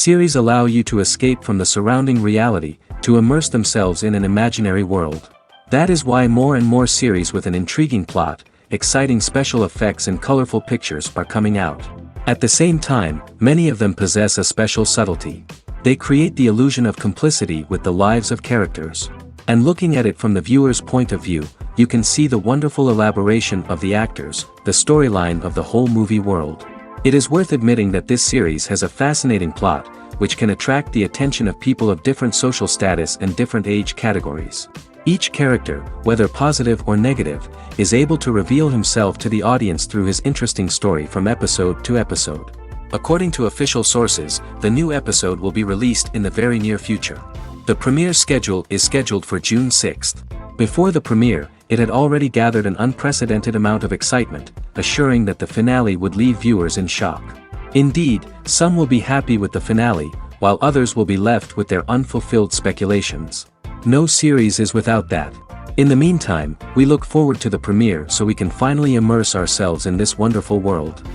Series allow you to escape from the surrounding reality, to immerse themselves in an imaginary world. That is why more and more series with an intriguing plot, exciting special effects and colorful pictures are coming out. At the same time, many of them possess a special subtlety. They create the illusion of complicity with the lives of characters. And looking at it from the viewer's point of view, you can see the wonderful elaboration of the actors, the storyline of the whole movie world. It is worth admitting that this series has a fascinating plot, which can attract the attention of people of different social status and different age categories. Each character, whether positive or negative, is able to reveal himself to the audience through his interesting story from episode to episode. According to official sources, the new episode will be released in the very near future. The premiere schedule is scheduled for June 6th. Before the premiere, it had already gathered an unprecedented amount of excitement, assuring that the finale would leave viewers in shock. Indeed, some will be happy with the finale, while others will be left with their unfulfilled speculations. No series is without that. In the meantime, we look forward to the premiere so we can finally immerse ourselves in this wonderful world.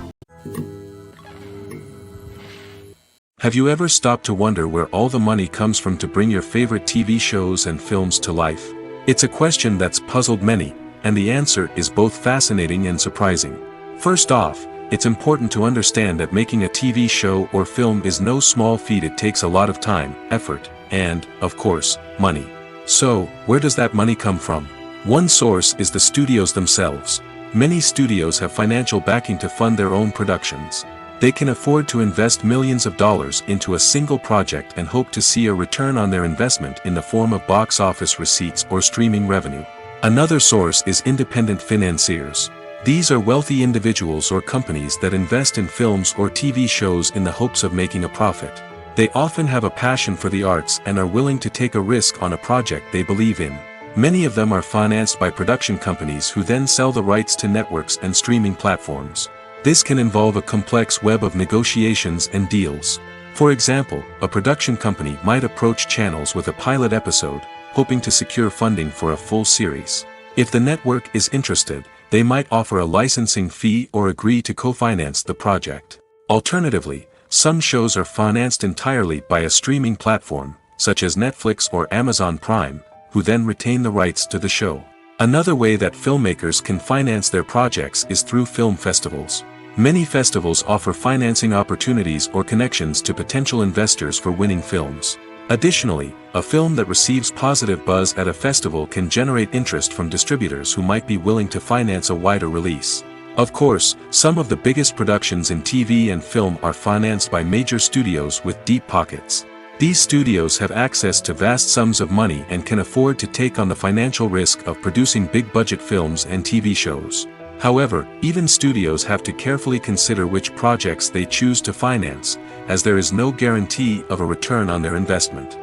Have you ever stopped to wonder where all the money comes from to bring your favorite TV shows and films to life? It's a question that's puzzled many, and the answer is both fascinating and surprising. First off, it's important to understand that making a TV show or film is no small feat. It takes a lot of time, effort, and, of course, money. So, where does that money come from? One source is the studios themselves. Many studios have financial backing to fund their own productions. They can afford to invest millions of dollars into a single project and hope to see a return on their investment in the form of box office receipts or streaming revenue. Another source is independent financiers. These are wealthy individuals or companies that invest in films or TV shows in the hopes of making a profit. They often have a passion for the arts and are willing to take a risk on a project they believe in. Many of them are financed by production companies who then sell the rights to networks and streaming platforms. This can involve a complex web of negotiations and deals. For example, a production company might approach channels with a pilot episode, hoping to secure funding for a full series. If the network is interested, they might offer a licensing fee or agree to co-finance the project. Alternatively, some shows are financed entirely by a streaming platform, such as Netflix or Amazon Prime, who then retain the rights to the show. Another way that filmmakers can finance their projects is through film festivals. Many festivals offer financing opportunities or connections to potential investors for winning films. Additionally, a film that receives positive buzz at a festival can generate interest from distributors who might be willing to finance a wider release. Of course, some of the biggest productions in TV and film are financed by major studios with deep pockets. These studios have access to vast sums of money and can afford to take on the financial risk of producing big-budget films and TV shows. However, even studios have to carefully consider which projects they choose to finance, as there is no guarantee of a return on their investment.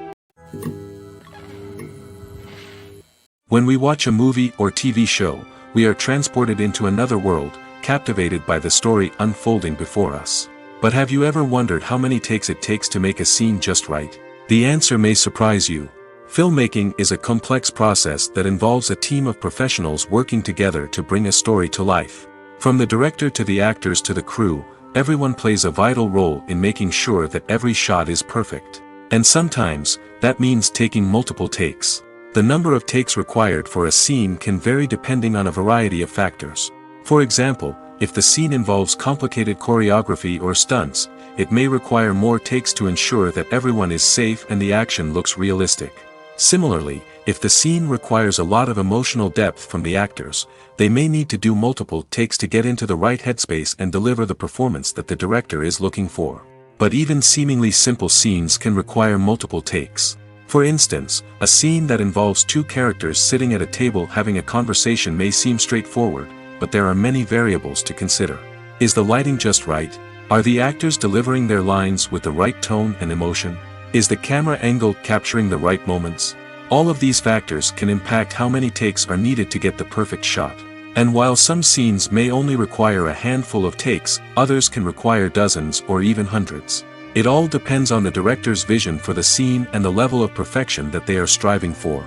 When we watch a movie or TV show, we are transported into another world, captivated by the story unfolding before us. But have you ever wondered how many takes it takes to make a scene just right? The answer may surprise you. Filmmaking is a complex process that involves a team of professionals working together to bring a story to life. From the director to the actors to the crew, everyone plays a vital role in making sure that every shot is perfect. And sometimes, that means taking multiple takes. The number of takes required for a scene can vary depending on a variety of factors. For example, if the scene involves complicated choreography or stunts, it may require more takes to ensure that everyone is safe and the action looks realistic. Similarly, if the scene requires a lot of emotional depth from the actors, they may need to do multiple takes to get into the right headspace and deliver the performance that the director is looking for. But even seemingly simple scenes can require multiple takes. For instance, a scene that involves two characters sitting at a table having a conversation may seem straightforward, but there are many variables to consider. Is the lighting just right? Are the actors delivering their lines with the right tone and emotion? Is the camera angle capturing the right moments? All of these factors can impact how many takes are needed to get the perfect shot. And while some scenes may only require a handful of takes, others can require dozens or even hundreds. It all depends on the director's vision for the scene and the level of perfection that they are striving for.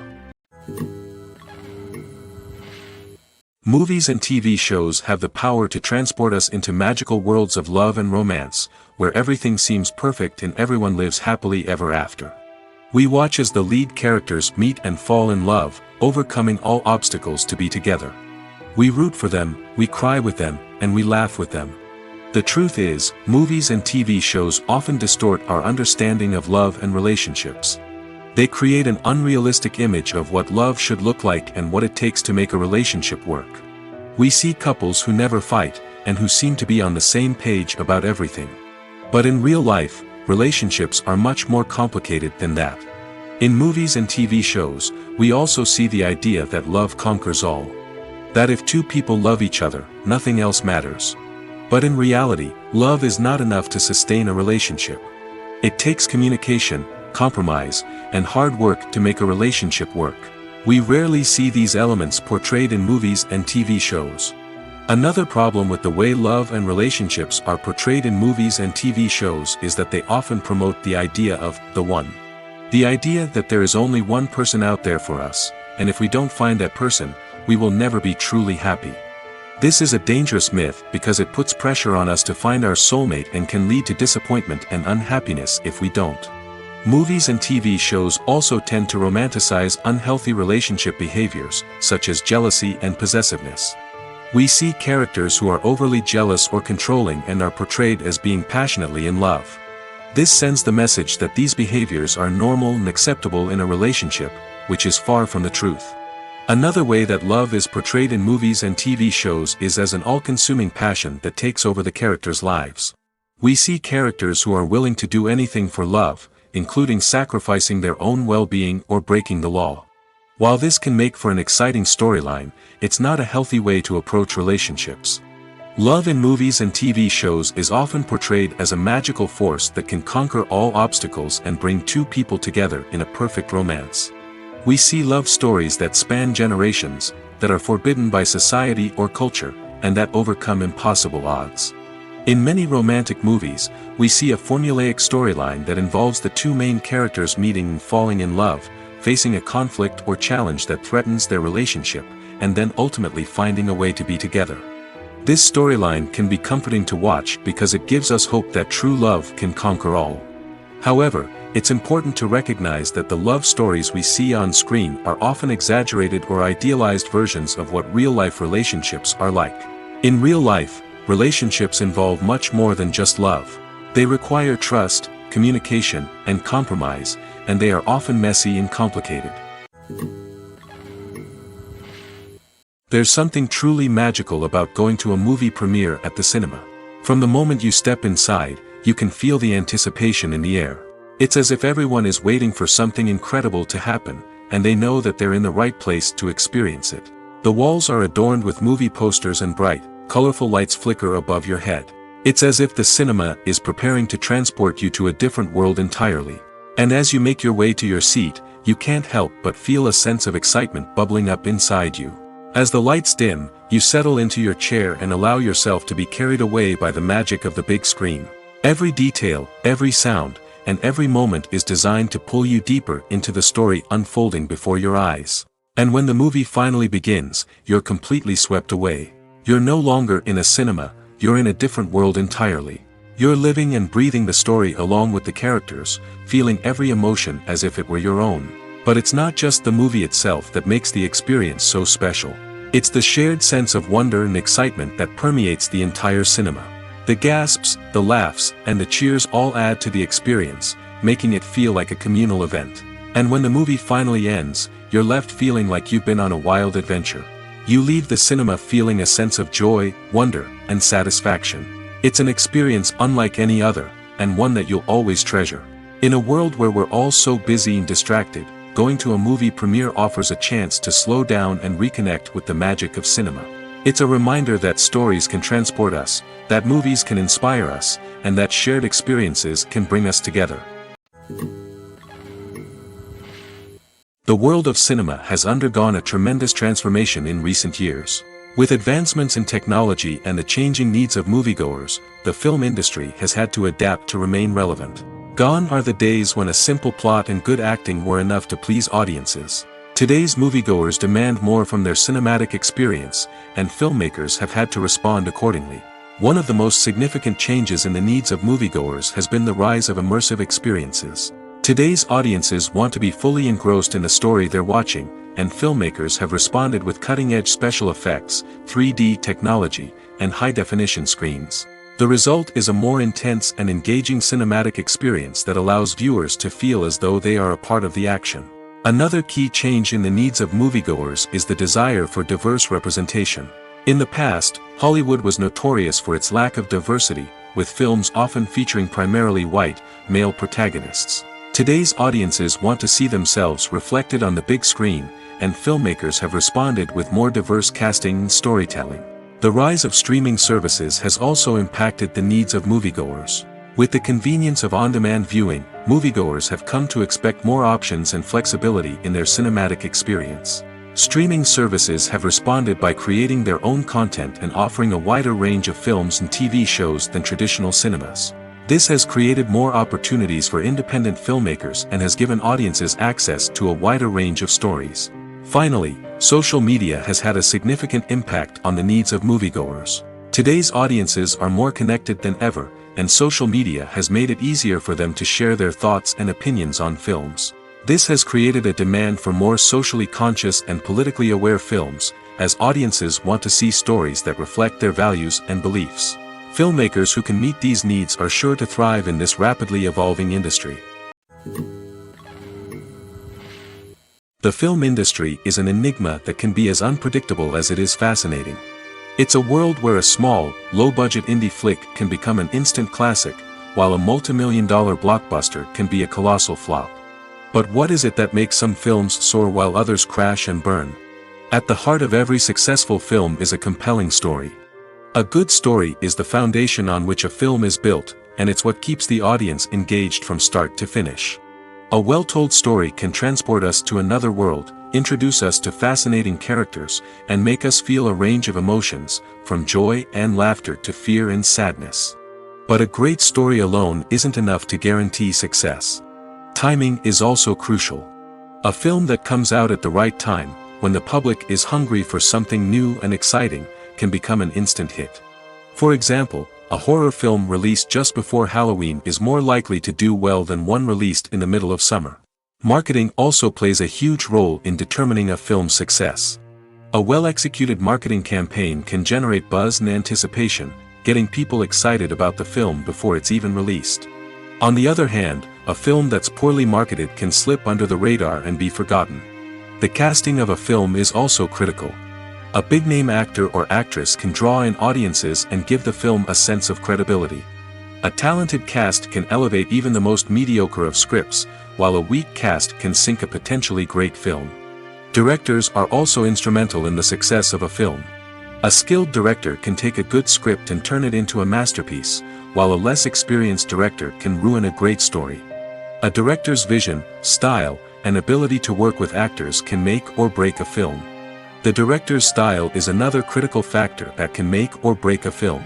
Movies and TV shows have the power to transport us into magical worlds of love and romance, where everything seems perfect and everyone lives happily ever after. We watch as the lead characters meet and fall in love, overcoming all obstacles to be together. We root for them, we cry with them, and we laugh with them. The truth is, movies and TV shows often distort our understanding of love and relationships. They create an unrealistic image of what love should look like and what it takes to make a relationship work. We see couples who never fight, and who seem to be on the same page about everything. But in real life, relationships are much more complicated than that. In movies and TV shows, we also see the idea that love conquers all. That if two people love each other, nothing else matters. But in reality, love is not enough to sustain a relationship. It takes communication, compromise, and hard work to make a relationship work. We rarely see these elements portrayed in movies and TV shows. Another problem with the way love and relationships are portrayed in movies and TV shows is that they often promote the idea of the one. The idea that there is only one person out there for us, and if we don't find that person, we will never be truly happy. This is a dangerous myth because it puts pressure on us to find our soulmate and can lead to disappointment and unhappiness if we don't. Movies and TV shows also tend to romanticize unhealthy relationship behaviors, such as jealousy and possessiveness. We see characters who are overly jealous or controlling and are portrayed as being passionately in love. This sends the message that these behaviors are normal and acceptable in a relationship, which is far from the truth. Another way that love is portrayed in movies and TV shows is as an all-consuming passion that takes over the characters' lives. We see characters who are willing to do anything for love, including sacrificing their own well-being or breaking the law. While this can make for an exciting storyline, it's not a healthy way to approach relationships. Love in movies and TV shows is often portrayed as a magical force that can conquer all obstacles and bring two people together in a perfect romance. We see love stories that span generations, that are forbidden by society or culture, and that overcome impossible odds. In many romantic movies, we see a formulaic storyline that involves the two main characters meeting and falling in love, facing a conflict or challenge that threatens their relationship, and then ultimately finding a way to be together. This storyline can be comforting to watch because it gives us hope that true love can conquer all. However, it's important to recognize that the love stories we see on screen are often exaggerated or idealized versions of what real-life relationships are like. In real life, relationships involve much more than just love. They require trust, communication, and compromise, and they are often messy and complicated. There's something truly magical about going to a movie premiere at the cinema. From the moment you step inside, you can feel the anticipation in the air. It's as if everyone is waiting for something incredible to happen, and they know that they're in the right place to experience it. The walls are adorned with movie posters and bright, colorful lights flicker above your head. It's as if the cinema is preparing to transport you to a different world entirely. And as you make your way to your seat, you can't help but feel a sense of excitement bubbling up inside you. As the lights dim, you settle into your chair and allow yourself to be carried away by the magic of the big screen. Every detail, every sound, and every moment is designed to pull you deeper into the story unfolding before your eyes. And when the movie finally begins, you're completely swept away. You're no longer in a cinema, you're in a different world entirely. You're living and breathing the story along with the characters, feeling every emotion as if it were your own. But it's not just the movie itself that makes the experience so special. It's the shared sense of wonder and excitement that permeates the entire cinema. The gasps, the laughs, and the cheers all add to the experience, making it feel like a communal event. And when the movie finally ends, you're left feeling like you've been on a wild adventure. You leave the cinema feeling a sense of joy, wonder, and satisfaction. It's an experience unlike any other, and one that you'll always treasure. In a world where we're all so busy and distracted, going to a movie premiere offers a chance to slow down and reconnect with the magic of cinema. It's a reminder that stories can transport us, that movies can inspire us, and that shared experiences can bring us together. The world of cinema has undergone a tremendous transformation in recent years. With advancements in technology and the changing needs of moviegoers, the film industry has had to adapt to remain relevant. Gone are the days when a simple plot and good acting were enough to please audiences. Today's moviegoers demand more from their cinematic experience, and filmmakers have had to respond accordingly. One of the most significant changes in the needs of moviegoers has been the rise of immersive experiences. Today's audiences want to be fully engrossed in the story they're watching, and filmmakers have responded with cutting-edge special effects, 3D technology, and high-definition screens. The result is a more intense and engaging cinematic experience that allows viewers to feel as though they are a part of the action. Another key change in the needs of moviegoers is the desire for diverse representation. In the past, Hollywood was notorious for its lack of diversity, with films often featuring primarily white, male protagonists. Today's audiences want to see themselves reflected on the big screen, and filmmakers have responded with more diverse casting and storytelling. The rise of streaming services has also impacted the needs of moviegoers. With the convenience of on-demand viewing, moviegoers have come to expect more options and flexibility in their cinematic experience. Streaming services have responded by creating their own content and offering a wider range of films and TV shows than traditional cinemas. This has created more opportunities for independent filmmakers and has given audiences access to a wider range of stories. Finally, social media has had a significant impact on the needs of moviegoers. Today's audiences are more connected than ever, and social media has made it easier for them to share their thoughts and opinions on films. This has created a demand for more socially conscious and politically aware films, as audiences want to see stories that reflect their values and beliefs. Filmmakers who can meet these needs are sure to thrive in this rapidly evolving industry. The film industry is an enigma that can be as unpredictable as it is fascinating. It's a world where a small, low-budget indie flick can become an instant classic, while a multi-million-dollar blockbuster can be a colossal flop. But what is it that makes some films soar while others crash and burn? At the heart of every successful film is a compelling story. A good story is the foundation on which a film is built, and it's what keeps the audience engaged from start to finish. A well-told story can transport us to another world, introduce us to fascinating characters, and make us feel a range of emotions, from joy and laughter to fear and sadness. But a great story alone isn't enough to guarantee success. Timing is also crucial. A film that comes out at the right time, when the public is hungry for something new and exciting, can become an instant hit. For example, a horror film released just before Halloween is more likely to do well than one released in the middle of summer. Marketing also plays a huge role in determining a film's success. A well-executed marketing campaign can generate buzz and anticipation, getting people excited about the film before it's even released. On the other hand, a film that's poorly marketed can slip under the radar and be forgotten. The casting of a film is also critical. A big-name actor or actress can draw in audiences and give the film a sense of credibility. A talented cast can elevate even the most mediocre of scripts, while a weak cast can sink a potentially great film. Directors are also instrumental in the success of a film. A skilled director can take a good script and turn it into a masterpiece, while a less experienced director can ruin a great story. A director's vision, style, and ability to work with actors can make or break a film. The director's style is another critical factor that can make or break a film.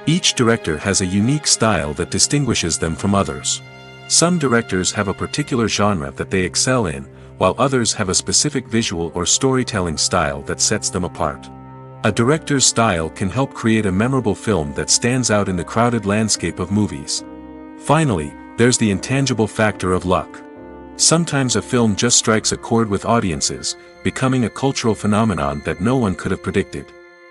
Each director has a unique style that distinguishes them from others. Some directors have a particular genre that they excel in, while others have a specific visual or storytelling style that sets them apart. A director's style can help create a memorable film that stands out in the crowded landscape of movies. Finally, there's the intangible factor of luck. Sometimes a film just strikes a chord with audiences, becoming a cultural phenomenon that no one could have predicted.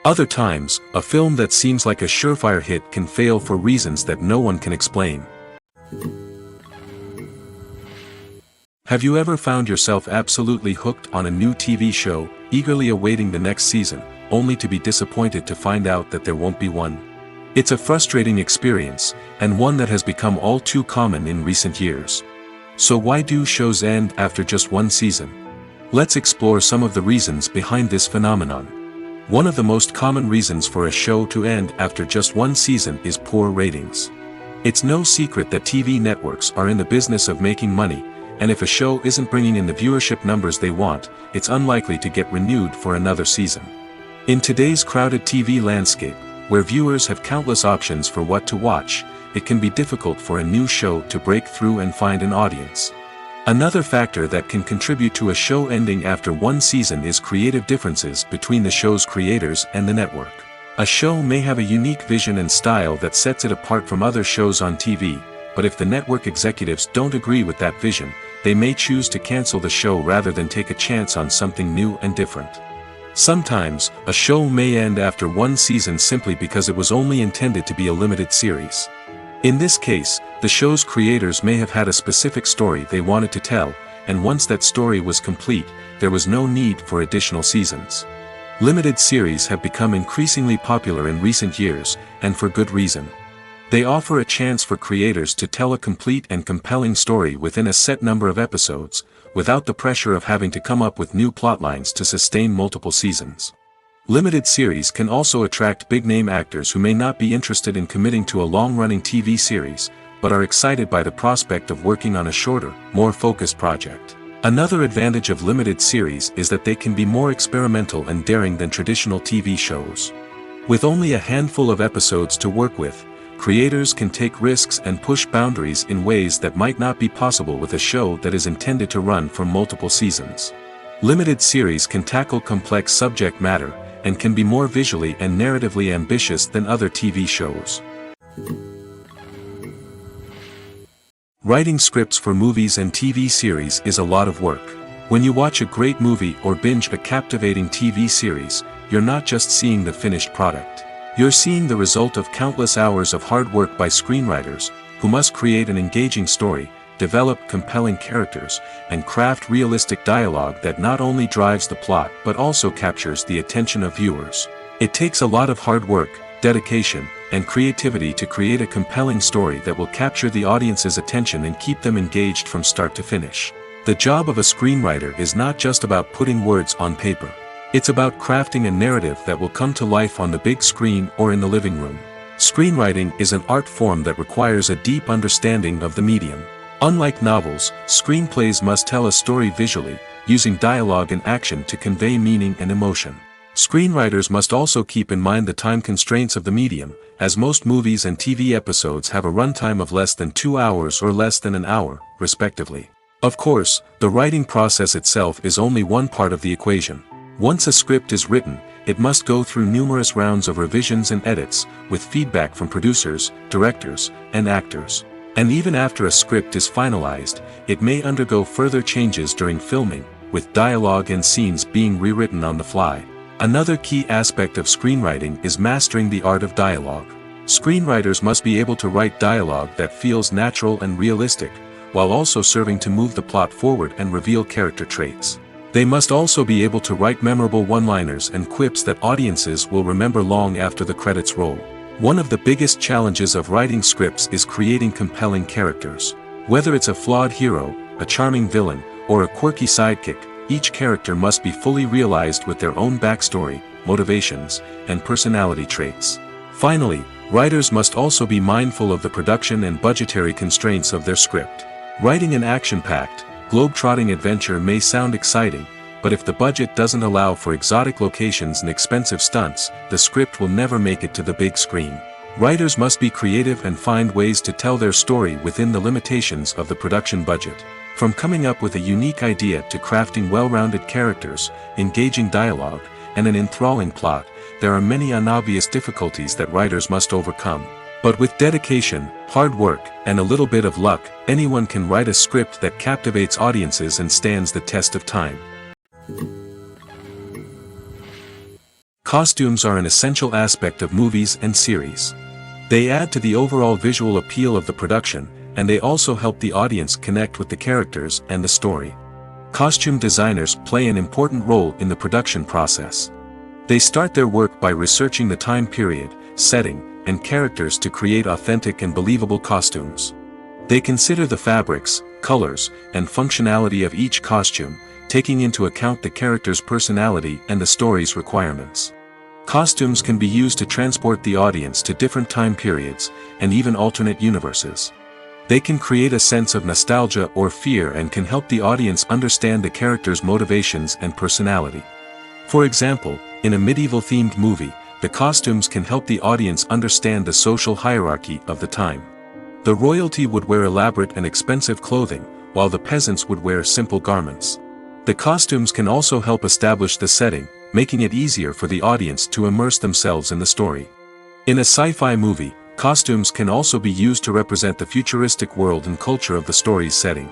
Other times, a film that seems like a surefire hit can fail for reasons that no one can explain. Have you ever found yourself absolutely hooked on a new TV show, eagerly awaiting the next season, only to be disappointed to find out that there won't be one? It's a frustrating experience, and one that has become all too common in recent years. So why do shows end after just one season? Let's explore some of the reasons behind this phenomenon. One of the most common reasons for a show to end after just one season is poor ratings. It's no secret that TV networks are in the business of making money, and if a show isn't bringing in the viewership numbers they want, it's unlikely to get renewed for another season. In today's crowded TV landscape, where viewers have countless options for what to watch, it can be difficult for a new show to break through and find an audience. Another factor that can contribute to a show ending after one season is creative differences between the show's creators and the network. A show may have a unique vision and style that sets it apart from other shows on TV, but if the network executives don't agree with that vision, they may choose to cancel the show rather than take a chance on something new and different. Sometimes, a show may end after one season simply because it was only intended to be a limited series. In this case, the show's creators may have had a specific story they wanted to tell, and once that story was complete, there was no need for additional seasons. Limited series have become increasingly popular in recent years, and for good reason. They offer a chance for creators to tell a complete and compelling story within a set number of episodes, without the pressure of having to come up with new plotlines to sustain multiple seasons. Limited series can also attract big-name actors who may not be interested in committing to a long-running TV series, but are excited by the prospect of working on a shorter, more focused project. Another advantage of limited series is that they can be more experimental and daring than traditional TV shows. With only a handful of episodes to work with, creators can take risks and push boundaries in ways that might not be possible with a show that is intended to run for multiple seasons. Limited series can tackle complex subject matter, and can be more visually and narratively ambitious than other TV shows. Writing scripts for movies and TV series is a lot of work. When you watch a great movie or binge a captivating TV series, you're not just seeing the finished product. You're seeing the result of countless hours of hard work by screenwriters, who must create an engaging story, develop compelling characters, and craft realistic dialogue that not only drives the plot but also captures the attention of viewers. It takes a lot of hard work, dedication, and creativity to create a compelling story that will capture the audience's attention and keep them engaged from start to finish. The job of a screenwriter is not just about putting words on paper. It's about crafting a narrative that will come to life on the big screen or in the living room. Screenwriting is an art form that requires a deep understanding of the medium. Unlike novels, screenplays must tell a story visually, using dialogue and action to convey meaning and emotion. Screenwriters must also keep in mind the time constraints of the medium, as most movies and TV episodes have a runtime of less than 2 hours or less than an hour, respectively. Of course, the writing process itself is only one part of the equation. Once a script is written, it must go through numerous rounds of revisions and edits, with feedback from producers, directors, and actors. And even after a script is finalized, it may undergo further changes during filming, with dialogue and scenes being rewritten on the fly. Another key aspect of screenwriting is mastering the art of dialogue. Screenwriters must be able to write dialogue that feels natural and realistic, while also serving to move the plot forward and reveal character traits. They must also be able to write memorable one-liners and quips that audiences will remember long after the credits roll. One of the biggest challenges of writing scripts is creating compelling characters. Whether it's a flawed hero, a charming villain, or a quirky sidekick, each character must be fully realized with their own backstory, motivations, and personality traits. Finally, writers must also be mindful of the production and budgetary constraints of their script. Writing an action-packed, globe-trotting adventure may sound exciting, but if the budget doesn't allow for exotic locations and expensive stunts, the script will never make it to the big screen. Writers must be creative and find ways to tell their story within the limitations of the production budget. From coming up with a unique idea to crafting well-rounded characters, engaging dialogue, and an enthralling plot, there are many unobvious difficulties that writers must overcome. But with dedication, hard work, and a little bit of luck, anyone can write a script that captivates audiences and stands the test of time. Costumes are an essential aspect of movies and series. They add to the overall visual appeal of the production, and they also help the audience connect with the characters and the story. Costume designers play an important role in the production process. They start their work by researching the time period, setting, and characters to create authentic and believable costumes. They consider the fabrics, colors, and functionality of each costume, taking into account the character's personality and the story's requirements. Costumes can be used to transport the audience to different time periods, and even alternate universes. They can create a sense of nostalgia or fear and can help the audience understand the character's motivations and personality. For example, in a medieval-themed movie, the costumes can help the audience understand the social hierarchy of the time. The royalty would wear elaborate and expensive clothing, while the peasants would wear simple garments. The costumes can also help establish the setting, making it easier for the audience to immerse themselves in the story. In a sci-fi movie, costumes can also be used to represent the futuristic world and culture of the story's setting.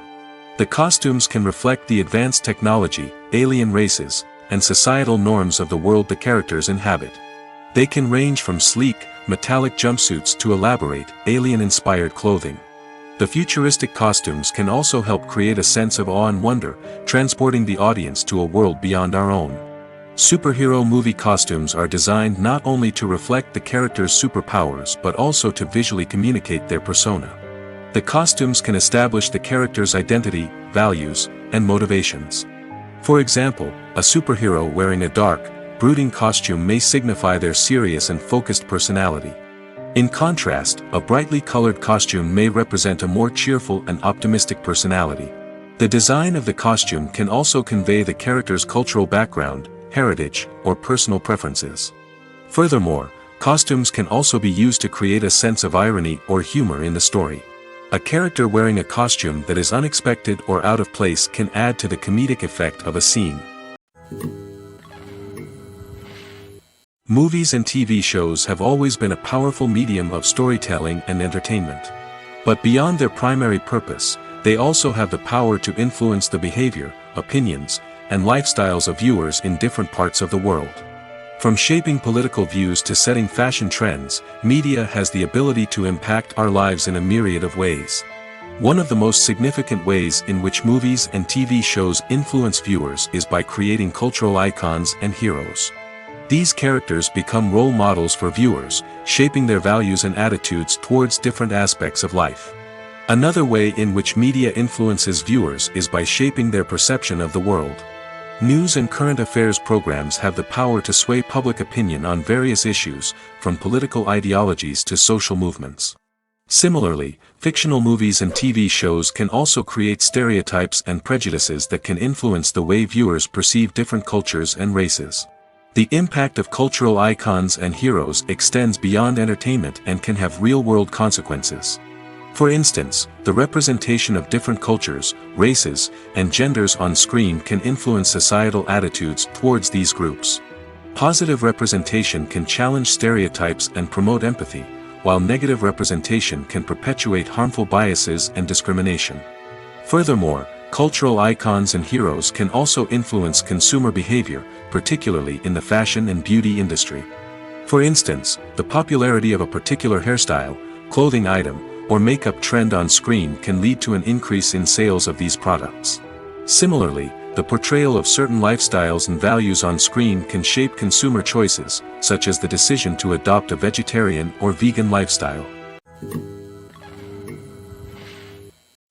The costumes can reflect the advanced technology, alien races, and societal norms of the world the characters inhabit. They can range from sleek, metallic jumpsuits to elaborate, alien-inspired clothing. The futuristic costumes can also help create a sense of awe and wonder, transporting the audience to a world beyond our own. Superhero movie costumes are designed not only to reflect the character's superpowers but also to visually communicate their persona. The costumes can establish the character's identity, values, and motivations. For example, a superhero wearing a dark, brooding costume may signify their serious and focused personality. In contrast, a brightly colored costume may represent a more cheerful and optimistic personality. The design of the costume can also convey the character's cultural background, heritage, or personal preferences. Furthermore, costumes can also be used to create a sense of irony or humor in the story. A character wearing a costume that is unexpected or out of place can add to the comedic effect of a scene. Movies and TV shows have always been a powerful medium of storytelling and entertainment. But beyond their primary purpose, they also have the power to influence the behavior, opinions, and lifestyles of viewers in different parts of the world. From shaping political views to setting fashion trends, media has the ability to impact our lives in a myriad of ways. One of the most significant ways in which movies and TV shows influence viewers is by creating cultural icons and heroes. These characters become role models for viewers, shaping their values and attitudes towards different aspects of life. Another way in which media influences viewers is by shaping their perception of the world. News and current affairs programs have the power to sway public opinion on various issues, from political ideologies to social movements. Similarly, fictional movies and TV shows can also create stereotypes and prejudices that can influence the way viewers perceive different cultures and races. The impact of cultural icons and heroes extends beyond entertainment and can have real-world consequences. For instance, the representation of different cultures, races, and genders on screen can influence societal attitudes towards these groups. Positive representation can challenge stereotypes and promote empathy, while negative representation can perpetuate harmful biases and discrimination. Furthermore, cultural icons and heroes can also influence consumer behavior, particularly in the fashion and beauty industry. For instance, the popularity of a particular hairstyle, clothing item, or makeup trend on screen can lead to an increase in sales of these products. Similarly, the portrayal of certain lifestyles and values on screen can shape consumer choices, such as the decision to adopt a vegetarian or vegan lifestyle.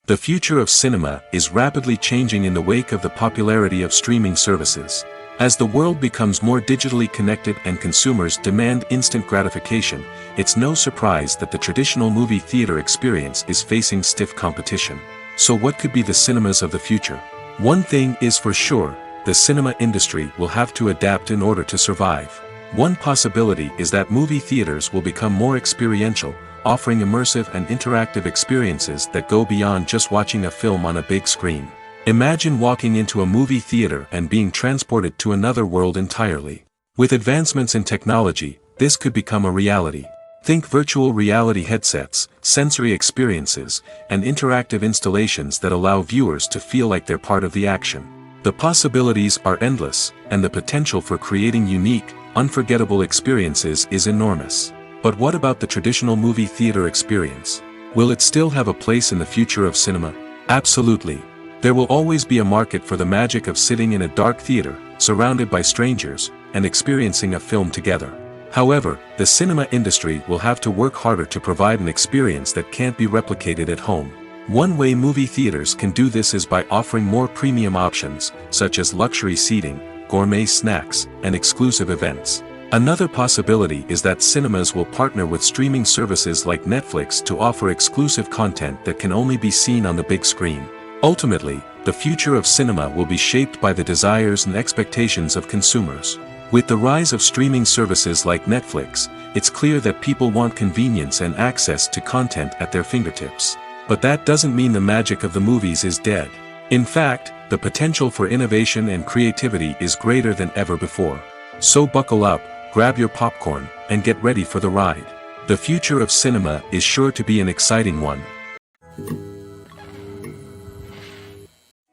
The future of cinema is rapidly changing in the wake of the popularity of streaming services. As the world becomes more digitally connected and consumers demand instant gratification, it's no surprise that the traditional movie theater experience is facing stiff competition. So what could be the cinemas of the future? One thing is for sure, the cinema industry will have to adapt in order to survive. One possibility is that movie theaters will become more experiential, offering immersive and interactive experiences that go beyond just watching a film on a big screen. Imagine walking into a movie theater and being transported to another world entirely. With advancements in technology, this could become a reality. Think virtual reality headsets, sensory experiences, and interactive installations that allow viewers to feel like they're part of the action. The possibilities are endless, and the potential for creating unique, unforgettable experiences is enormous. But what about the traditional movie theater experience? Will it still have a place in the future of cinema? Absolutely. There will always be a market for the magic of sitting in a dark theater, surrounded by strangers, and experiencing a film together. However, the cinema industry will have to work harder to provide an experience that can't be replicated at home. One way movie theaters can do this is by offering more premium options, such as luxury seating, gourmet snacks, and exclusive events. Another possibility is that cinemas will partner with streaming services like Netflix to offer exclusive content that can only be seen on the big screen. Ultimately, the future of cinema will be shaped by the desires and expectations of consumers. With the rise of streaming services like Netflix, it's clear that people want convenience and access to content at their fingertips. But that doesn't mean the magic of the movies is dead. In fact, the potential for innovation and creativity is greater than ever before. So buckle up, grab your popcorn, and get ready for the ride. The future of cinema is sure to be an exciting one.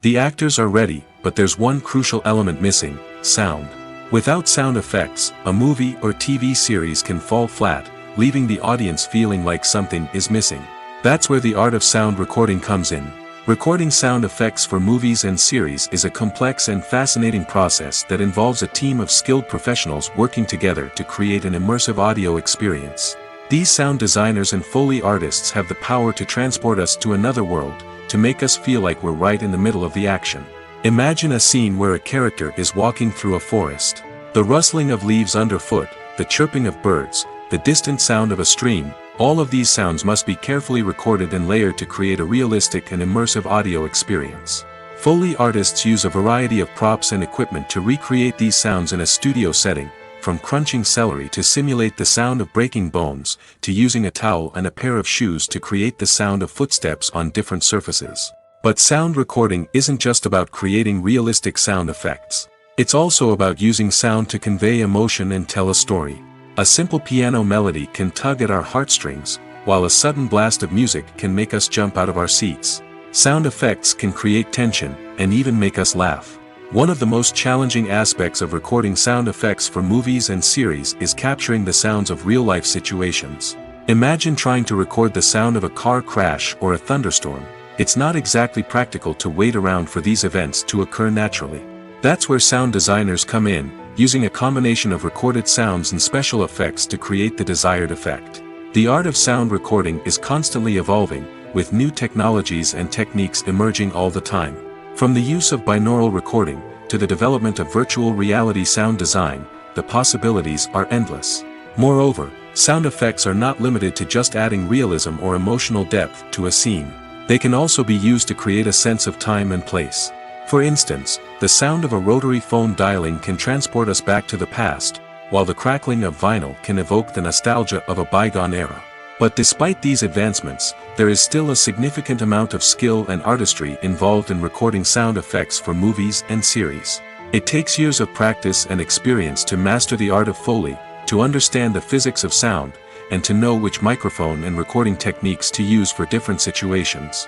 The actors are ready, but there's one crucial element missing: sound. Without sound effects, a movie or TV series can fall flat, leaving the audience feeling like something is missing. That's where the art of sound recording comes in. Recording sound effects for movies and series is a complex and fascinating process that involves a team of skilled professionals working together to create an immersive audio experience. These sound designers and Foley artists have the power to transport us to another world, to make us feel like we're right in the middle of the action. Imagine a scene where a character is walking through a forest. The rustling of leaves underfoot, the chirping of birds, the distant sound of a stream, all of these sounds must be carefully recorded and layered to create a realistic and immersive audio experience. Foley artists use a variety of props and equipment to recreate these sounds in a studio setting, from crunching celery to simulate the sound of breaking bones, to using a towel and a pair of shoes to create the sound of footsteps on different surfaces. But sound recording isn't just about creating realistic sound effects. It's also about using sound to convey emotion and tell a story. A simple piano melody can tug at our heartstrings, while a sudden blast of music can make us jump out of our seats. Sound effects can create tension, and even make us laugh. One of the most challenging aspects of recording sound effects for movies and series is capturing the sounds of real-life situations. Imagine trying to record the sound of a car crash or a thunderstorm. It's not exactly practical to wait around for these events to occur naturally. That's where sound designers come in, using a combination of recorded sounds and special effects to create the desired effect. The art of sound recording is constantly evolving, with new technologies and techniques emerging all the time. From the use of binaural recording, to the development of virtual reality sound design, the possibilities are endless. Moreover, sound effects are not limited to just adding realism or emotional depth to a scene. They can also be used to create a sense of time and place. For instance, the sound of a rotary phone dialing can transport us back to the past, while the crackling of vinyl can evoke the nostalgia of a bygone era. But despite these advancements, there is still a significant amount of skill and artistry involved in recording sound effects for movies and series. It takes years of practice and experience to master the art of Foley, to understand the physics of sound, and to know which microphone and recording techniques to use for different situations.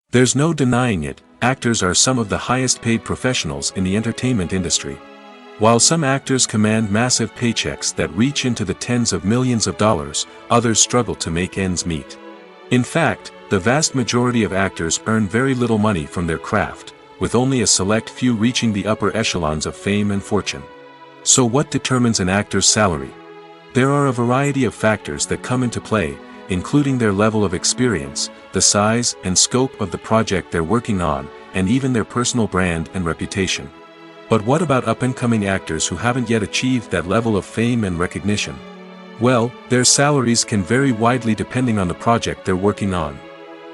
There's no denying it, actors are some of the highest paid professionals in the entertainment industry. While some actors command massive paychecks that reach into the tens of millions of dollars, others struggle to make ends meet. In fact, the vast majority of actors earn very little money from their craft, with only a select few reaching the upper echelons of fame and fortune. So what determines an actor's salary? There are a variety of factors that come into play, including their level of experience, the size and scope of the project they're working on, and even their personal brand and reputation. But what about up-and-coming actors who haven't yet achieved that level of fame and recognition? Well, their salaries can vary widely depending on the project they're working on.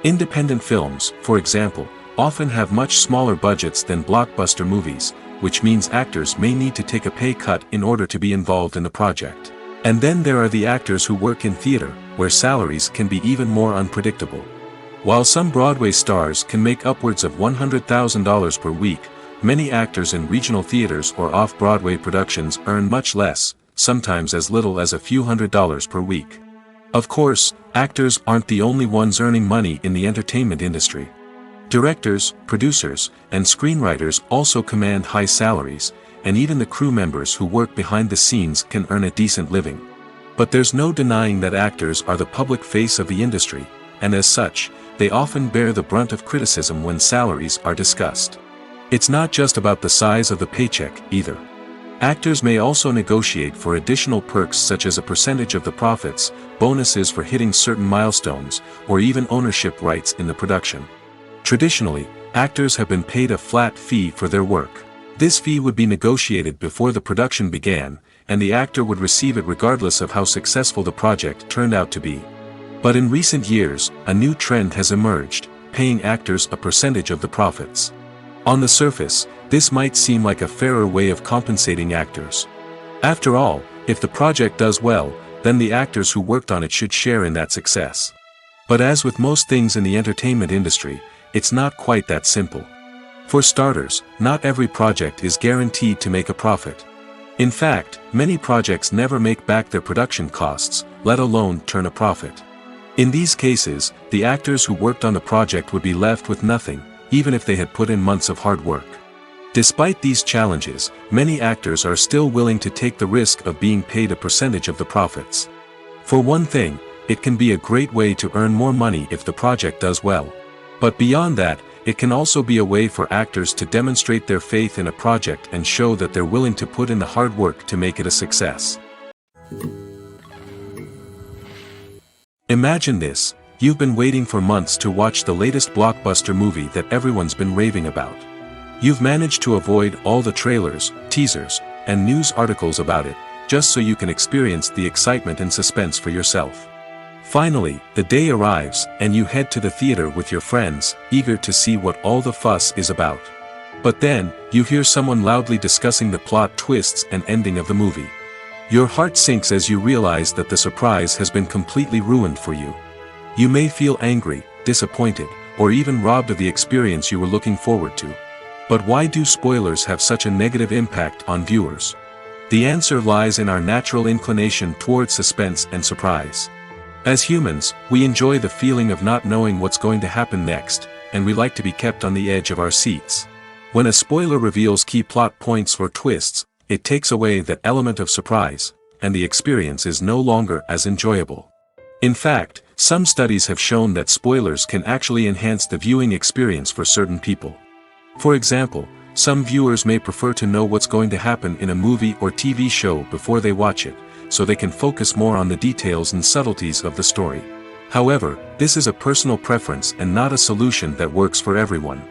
Independent films, for example, often have much smaller budgets than blockbuster movies, which means actors may need to take a pay cut in order to be involved in the project. And then there are the actors who work in theater, where salaries can be even more unpredictable. While some Broadway stars can make upwards of $100,000 per week, many actors in regional theaters or off-Broadway productions earn much less, sometimes as little as a few $100s per week. Of course, actors aren't the only ones earning money in the entertainment industry. Directors, producers, and screenwriters also command high salaries, and even the crew members who work behind the scenes can earn a decent living. But there's no denying that actors are the public face of the industry, and as such, they often bear the brunt of criticism when salaries are discussed. It's not just about the size of the paycheck, either. Actors may also negotiate for additional perks such as a percentage of the profits, bonuses for hitting certain milestones, or even ownership rights in the production. Traditionally, actors have been paid a flat fee for their work. This fee would be negotiated before the production began, and the actor would receive it regardless of how successful the project turned out to be. But in recent years, a new trend has emerged, paying actors a percentage of the profits. On the surface, this might seem like a fairer way of compensating actors. After all, if the project does well, then the actors who worked on it should share in that success. But as with most things in the entertainment industry, it's not quite that simple. For starters, not every project is guaranteed to make a profit. In fact, many projects never make back their production costs, let alone turn a profit. In these cases, the actors who worked on the project would be left with nothing, even if they had put in months of hard work. Despite these challenges, many actors are still willing to take the risk of being paid a percentage of the profits. For one thing, it can be a great way to earn more money if the project does well. But beyond that, it can also be a way for actors to demonstrate their faith in a project and show that they're willing to put in the hard work to make it a success. Imagine this: you've been waiting for months to watch the latest blockbuster movie that everyone's been raving about. You've managed to avoid all the trailers, teasers, and news articles about it, just so you can experience the excitement and suspense for yourself. Finally, the day arrives, and you head to the theater with your friends, eager to see what all the fuss is about. But then, you hear someone loudly discussing the plot twists and ending of the movie. Your heart sinks as you realize that the surprise has been completely ruined for you. You may feel angry, disappointed, or even robbed of the experience you were looking forward to. But why do spoilers have such a negative impact on viewers? The answer lies in our natural inclination toward suspense and surprise. As humans, we enjoy the feeling of not knowing what's going to happen next, and we like to be kept on the edge of our seats. When a spoiler reveals key plot points or twists, it takes away that element of surprise, and the experience is no longer as enjoyable. In fact, some studies have shown that spoilers can actually enhance the viewing experience for certain people. For example, some viewers may prefer to know what's going to happen in a movie or TV show before they watch it, so they can focus more on the details and subtleties of the story. However, this is a personal preference and not a solution that works for everyone.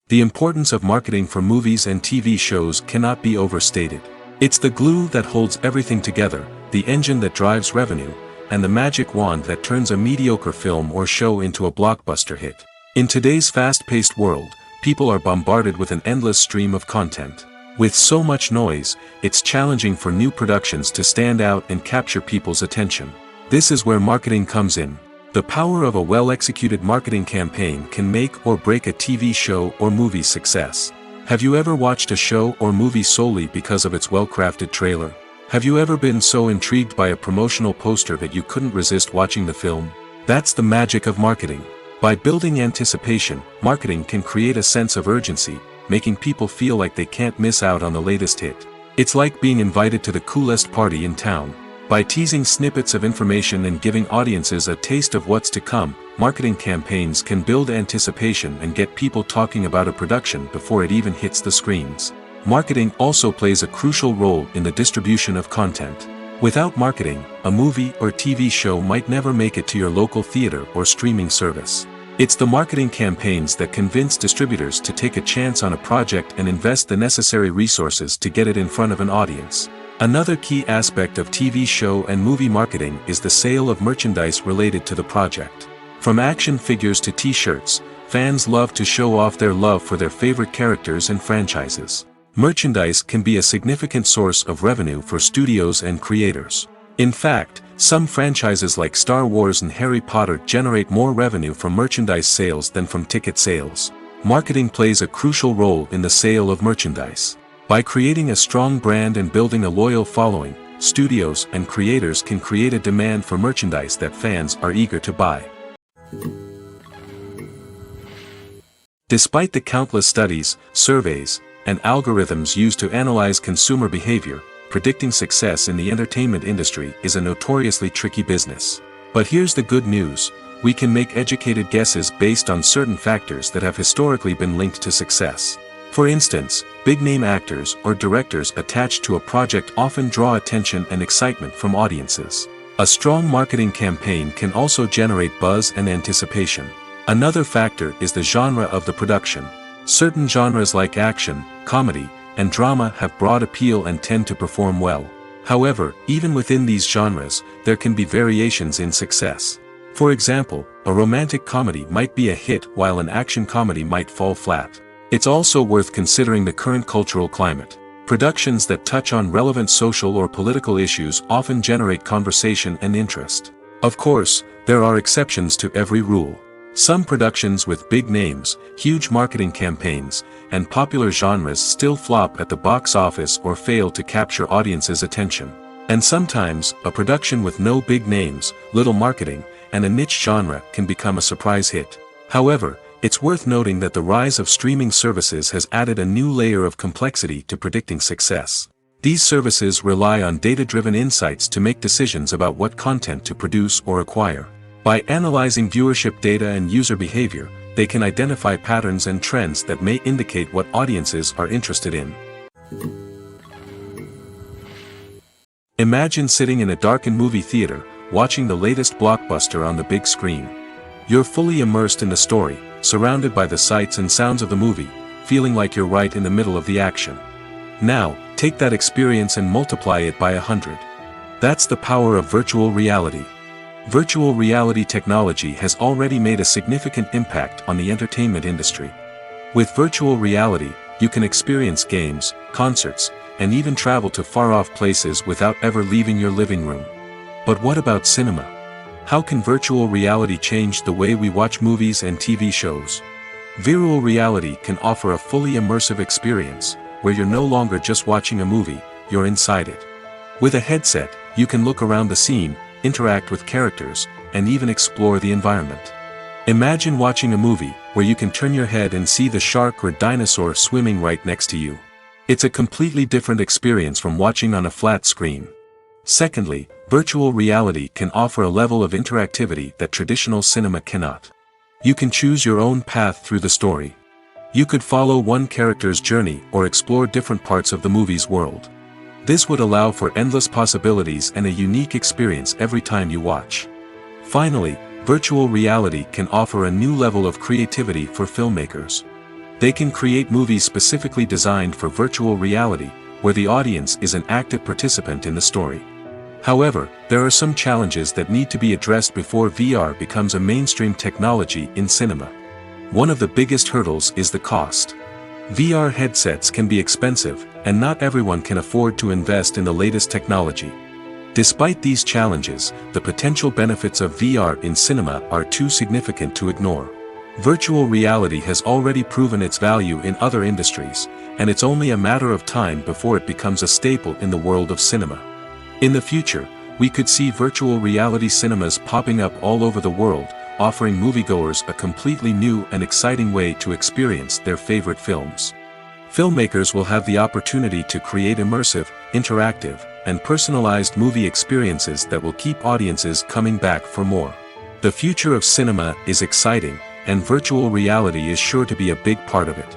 The importance of marketing for movies and TV shows cannot be overstated. It's the glue that holds everything together, the engine that drives revenue, and the magic wand that turns a mediocre film or show into a blockbuster hit. In today's fast-paced world, people are bombarded with an endless stream of content. With so much noise, it's challenging for new productions to stand out and capture people's attention. This is where marketing comes in. The power of a well-executed marketing campaign can make or break a TV show or movie's success. Have you ever watched a show or movie solely because of its well-crafted trailer? Have you ever been so intrigued by a promotional poster that you couldn't resist watching the film? That's the magic of marketing. By building anticipation, marketing can create a sense of urgency, making people feel like they can't miss out on the latest hit. It's like being invited to the coolest party in town. By teasing snippets of information and giving audiences a taste of what's to come, marketing campaigns can build anticipation and get people talking about a production before it even hits the screens. Marketing also plays a crucial role in the distribution of content. Without marketing, a movie or TV show might never make it to your local theater or streaming service. It's the marketing campaigns that convince distributors to take a chance on a project and invest the necessary resources to get it in front of an audience. Another key aspect of TV show and movie marketing is the sale of merchandise related to the project. From action figures to t-shirts, fans love to show off their love for their favorite characters and franchises. Merchandise can be a significant source of revenue for studios and creators. In fact, some franchises like Star Wars and Harry Potter generate more revenue from merchandise sales than from ticket sales. Marketing plays a crucial role in the sale of merchandise. By creating a strong brand and building a loyal following, studios and creators can create a demand for merchandise that fans are eager to buy. Despite the countless studies, surveys, and algorithms used to analyze consumer behavior, predicting success in the entertainment industry is a notoriously tricky business. But here's the good news: we can make educated guesses based on certain factors that have historically been linked to success. For instance, big-name actors or directors attached to a project often draw attention and excitement from audiences. A strong marketing campaign can also generate buzz and anticipation. Another factor is the genre of the production. Certain genres like action, comedy, and drama have broad appeal and tend to perform well. However, even within these genres, there can be variations in success. For example, a romantic comedy might be a hit while an action comedy might fall flat. It's also worth considering the current cultural climate. Productions that touch on relevant social or political issues often generate conversation and interest. Of course, there are exceptions to every rule. Some productions with big names, huge marketing campaigns, and popular genres still flop at the box office or fail to capture audiences' attention. And sometimes, a production with no big names, little marketing, and a niche genre can become a surprise hit. However, it's worth noting that the rise of streaming services has added a new layer of complexity to predicting success. These services rely on data-driven insights to make decisions about what content to produce or acquire. By analyzing viewership data and user behavior, they can identify patterns and trends that may indicate what audiences are interested in. Imagine sitting in a darkened movie theater, watching the latest blockbuster on the big screen. You're fully immersed in the story, surrounded by the sights and sounds of the movie, feeling like you're right in the middle of the action. Now, take that experience and multiply it by 100. That's the power of virtual reality. Virtual reality technology has already made a significant impact on the entertainment industry. With virtual reality, you can experience games, concerts, and even travel to far-off places without ever leaving your living room. But what about cinema? How can virtual reality change the way we watch movies and TV shows? Virtual reality can offer a fully immersive experience, where you're no longer just watching a movie, you're inside it. With a headset, you can look around the scene, interact with characters, and even explore the environment. Imagine watching a movie where you can turn your head and see the shark or dinosaur swimming right next to you. It's a completely different experience from watching on a flat screen. Secondly, virtual reality can offer a level of interactivity that traditional cinema cannot. You can choose your own path through the story. You could follow one character's journey or explore different parts of the movie's world. This would allow for endless possibilities and a unique experience every time you watch. Finally, virtual reality can offer a new level of creativity for filmmakers. They can create movies specifically designed for virtual reality, where the audience is an active participant in the story. However, there are some challenges that need to be addressed before VR becomes a mainstream technology in cinema. One of the biggest hurdles is the cost. VR headsets can be expensive, and not everyone can afford to invest in the latest technology. Despite these challenges, the potential benefits of VR in cinema are too significant to ignore. Virtual reality has already proven its value in other industries, and it's only a matter of time before it becomes a staple in the world of cinema. In the future, we could see virtual reality cinemas popping up all over the world, offering moviegoers a completely new and exciting way to experience their favorite films. Filmmakers will have the opportunity to create immersive, interactive, and personalized movie experiences that will keep audiences coming back for more. The future of cinema is exciting, and virtual reality is sure to be a big part of it.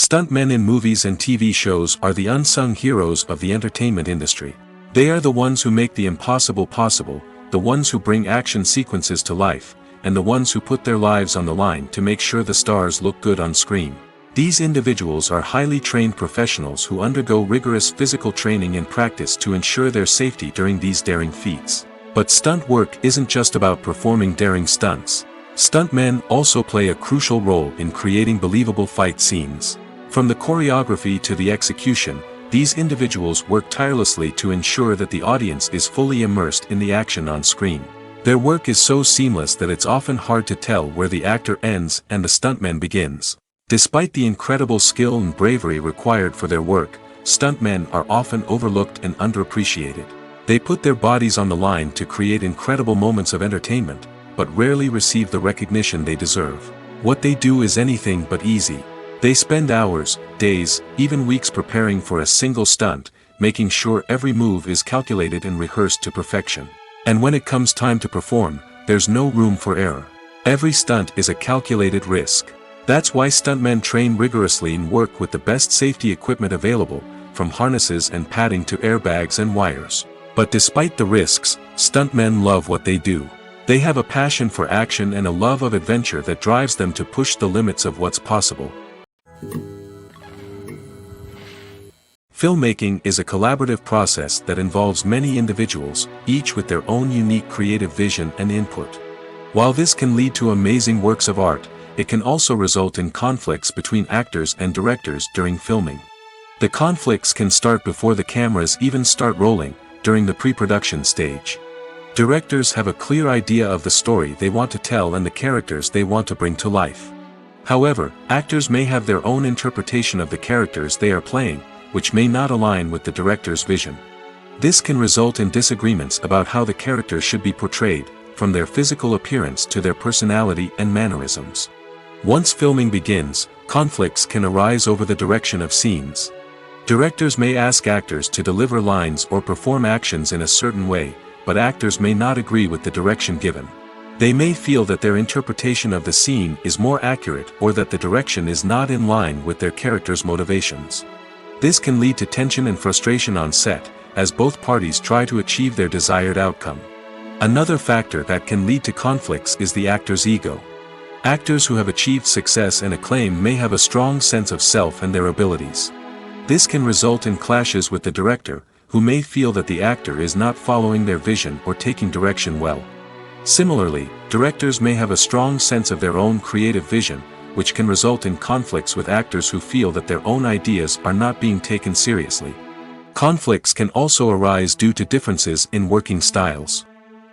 Stuntmen in movies and TV shows are the unsung heroes of the entertainment industry. They are the ones who make the impossible possible, the ones who bring action sequences to life, and the ones who put their lives on the line to make sure the stars look good on screen. These individuals are highly trained professionals who undergo rigorous physical training and practice to ensure their safety during these daring feats. But stunt work isn't just about performing daring stunts. Stuntmen also play a crucial role in creating believable fight scenes. From the choreography to the execution, these individuals work tirelessly to ensure that the audience is fully immersed in the action on screen. Their work is so seamless that it's often hard to tell where the actor ends and the stuntman begins. Despite the incredible skill and bravery required for their work, stuntmen are often overlooked and underappreciated. They put their bodies on the line to create incredible moments of entertainment, but rarely receive the recognition they deserve. What they do is anything but easy. They spend hours, days, even weeks preparing for a single stunt, making sure every move is calculated and rehearsed to perfection. And when it comes time to perform, there's no room for error. Every stunt is a calculated risk. That's why stuntmen train rigorously and work with the best safety equipment available, from harnesses and padding to airbags and wires. But despite the risks, stuntmen love what they do. They have a passion for action and a love of adventure that drives them to push the limits of what's possible. Filmmaking is a collaborative process that involves many individuals, each with their own unique creative vision and input. While this can lead to amazing works of art, it can also result in conflicts between actors and directors during filming. The conflicts can start before the cameras even start rolling, during the pre-production stage. Directors have a clear idea of the story they want to tell and the characters they want to bring to life. However, actors may have their own interpretation of the characters they are playing, which may not align with the director's vision. This can result in disagreements about how the character should be portrayed, from their physical appearance to their personality and mannerisms. Once filming begins, conflicts can arise over the direction of scenes. Directors may ask actors to deliver lines or perform actions in a certain way, but actors may not agree with the direction given. They may feel that their interpretation of the scene is more accurate or that the direction is not in line with their character's motivations. This can lead to tension and frustration on set, as both parties try to achieve their desired outcome. Another factor that can lead to conflicts is the actor's ego. Actors who have achieved success and acclaim may have a strong sense of self and their abilities. This can result in clashes with the director, who may feel that the actor is not following their vision or taking direction well. Similarly, directors may have a strong sense of their own creative vision, which can result in conflicts with actors who feel that their own ideas are not being taken seriously. Conflicts can also arise due to differences in working styles.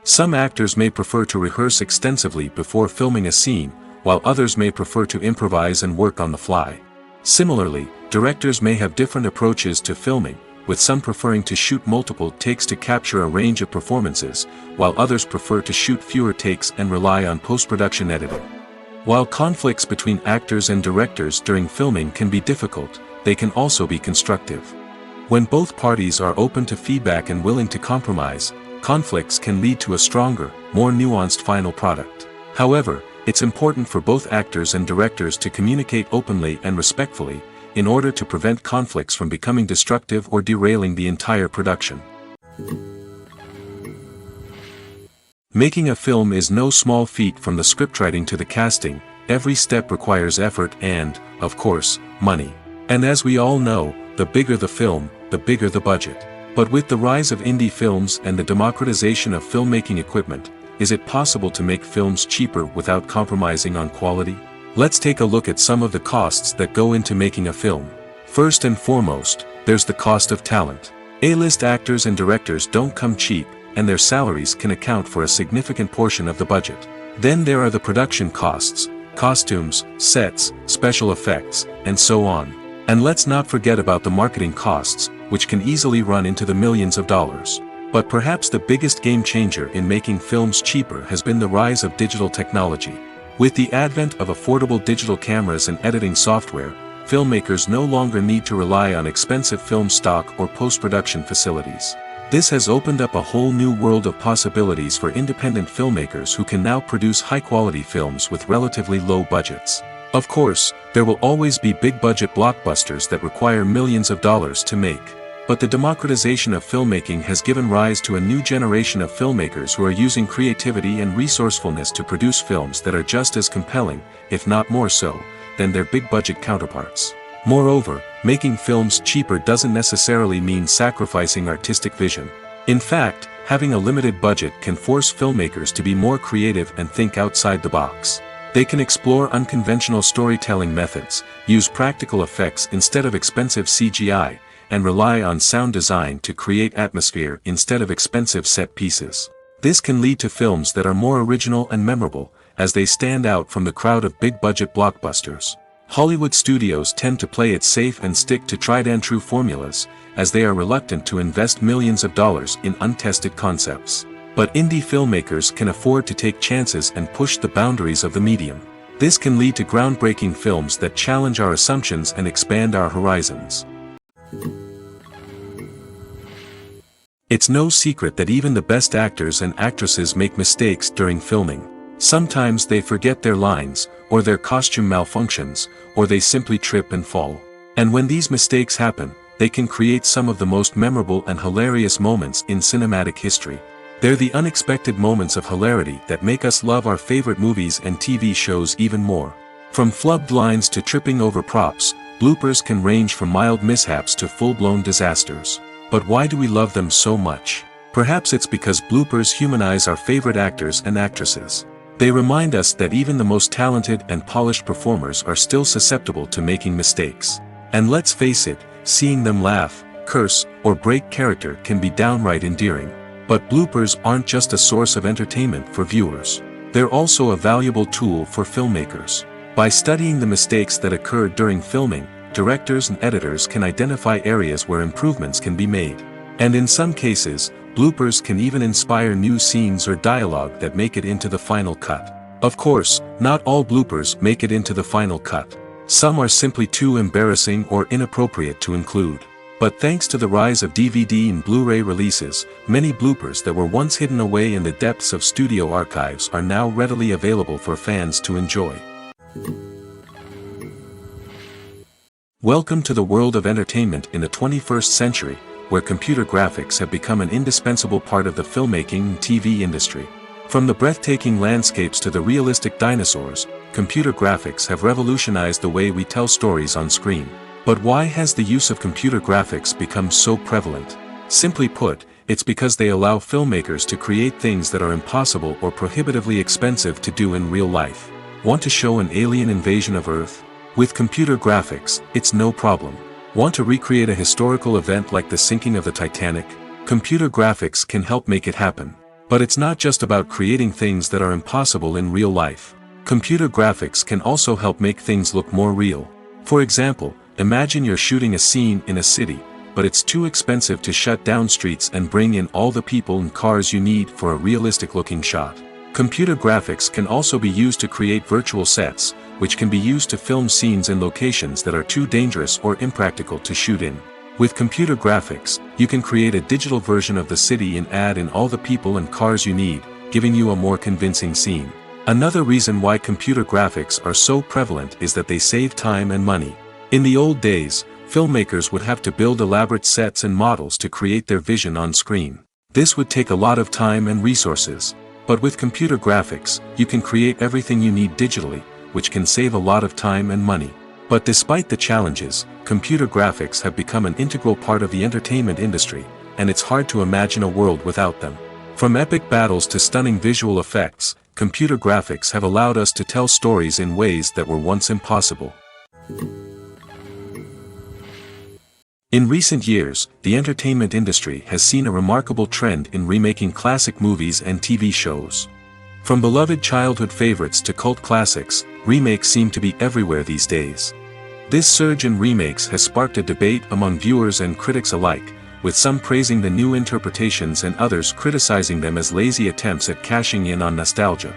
Some actors may prefer to rehearse extensively before filming a scene, while others may prefer to improvise and work on the fly. Similarly, directors may have different approaches to filming, with some preferring to shoot multiple takes to capture a range of performances, while others prefer to shoot fewer takes and rely on post-production editing. While conflicts between actors and directors during filming can be difficult, they can also be constructive. When both parties are open to feedback and willing to compromise, conflicts can lead to a stronger, more nuanced final product. However, it's important for both actors and directors to communicate openly and respectfully, in order to prevent conflicts from becoming destructive or derailing the entire production. Making a film is no small feat. From the scriptwriting to the casting, every step requires effort and, of course, money. And as we all know, the bigger the film, the bigger the budget. But with the rise of indie films and the democratization of filmmaking equipment, is it possible to make films cheaper without compromising on quality? Let's take a look at some of the costs that go into making a film. First and foremost, there's the cost of talent. A-list actors and directors don't come cheap, and their salaries can account for a significant portion of the budget. Then there are the production costs, costumes, sets, special effects, and so on. And let's not forget about the marketing costs, which can easily run into the millions of dollars. But perhaps the biggest game changer in making films cheaper has been the rise of digital technology. With the advent of affordable digital cameras and editing software, filmmakers no longer need to rely on expensive film stock or post-production facilities. This has opened up a whole new world of possibilities for independent filmmakers who can now produce high-quality films with relatively low budgets. Of course, there will always be big-budget blockbusters that require millions of dollars to make. But the democratization of filmmaking has given rise to a new generation of filmmakers who are using creativity and resourcefulness to produce films that are just as compelling, if not more so, than their big-budget counterparts. Moreover, making films cheaper doesn't necessarily mean sacrificing artistic vision. In fact, having a limited budget can force filmmakers to be more creative and think outside the box. They can explore unconventional storytelling methods, use practical effects instead of expensive CGI, and rely on sound design to create atmosphere instead of expensive set pieces. This can lead to films that are more original and memorable, as they stand out from the crowd of big-budget blockbusters. Hollywood studios tend to play it safe and stick to tried-and-true formulas, as they are reluctant to invest millions of dollars in untested concepts. But indie filmmakers can afford to take chances and push the boundaries of the medium. This can lead to groundbreaking films that challenge our assumptions and expand our horizons. It's no secret that even the best actors and actresses make mistakes during filming. Sometimes they forget their lines, or their costume malfunctions, or they simply trip and fall. And when these mistakes happen, they can create some of the most memorable and hilarious moments in cinematic history. They're the unexpected moments of hilarity that make us love our favorite movies and TV shows even more. From flubbed lines to tripping over props, bloopers can range from mild mishaps to full-blown disasters. But why do we love them so much? Perhaps it's because bloopers humanize our favorite actors and actresses. They remind us that even the most talented and polished performers are still susceptible to making mistakes. And let's face it, seeing them laugh, curse, or break character can be downright endearing. But bloopers aren't just a source of entertainment for viewers. They're also a valuable tool for filmmakers. By studying the mistakes that occurred during filming, directors and editors can identify areas where improvements can be made. And in some cases, bloopers can even inspire new scenes or dialogue that make it into the final cut. Of course, not all bloopers make it into the final cut. Some are simply too embarrassing or inappropriate to include. But thanks to the rise of DVD and Blu-ray releases, many bloopers that were once hidden away in the depths of studio archives are now readily available for fans to enjoy. Welcome to the world of entertainment in the 21st century, where computer graphics have become an indispensable part of the filmmaking and TV industry. From the breathtaking landscapes to the realistic dinosaurs, computer graphics have revolutionized the way we tell stories on screen. But why has the use of computer graphics become so prevalent? Simply put, it's because they allow filmmakers to create things that are impossible or prohibitively expensive to do in real life. Want to show an alien invasion of Earth? With computer graphics, it's no problem. Want to recreate a historical event like the sinking of the Titanic? Computer graphics can help make it happen. But it's not just about creating things that are impossible in real life. Computer graphics can also help make things look more real. For example, imagine you're shooting a scene in a city, but it's too expensive to shut down streets and bring in all the people and cars you need for a realistic-looking shot. Computer graphics can also be used to create virtual sets, which can be used to film scenes in locations that are too dangerous or impractical to shoot in. With computer graphics, you can create a digital version of the city and add in all the people and cars you need, giving you a more convincing scene. Another reason why computer graphics are so prevalent is that they save time and money. In the old days, filmmakers would have to build elaborate sets and models to create their vision on screen. This would take a lot of time and resources. But with computer graphics, you can create everything you need digitally, which can save a lot of time and money. But despite the challenges, computer graphics have become an integral part of the entertainment industry, and it's hard to imagine a world without them. From epic battles to stunning visual effects, computer graphics have allowed us to tell stories in ways that were once impossible. In recent years, the entertainment industry has seen a remarkable trend in remaking classic movies and TV shows. From beloved childhood favorites to cult classics, remakes seem to be everywhere these days. This surge in remakes has sparked a debate among viewers and critics alike, with some praising the new interpretations and others criticizing them as lazy attempts at cashing in on nostalgia.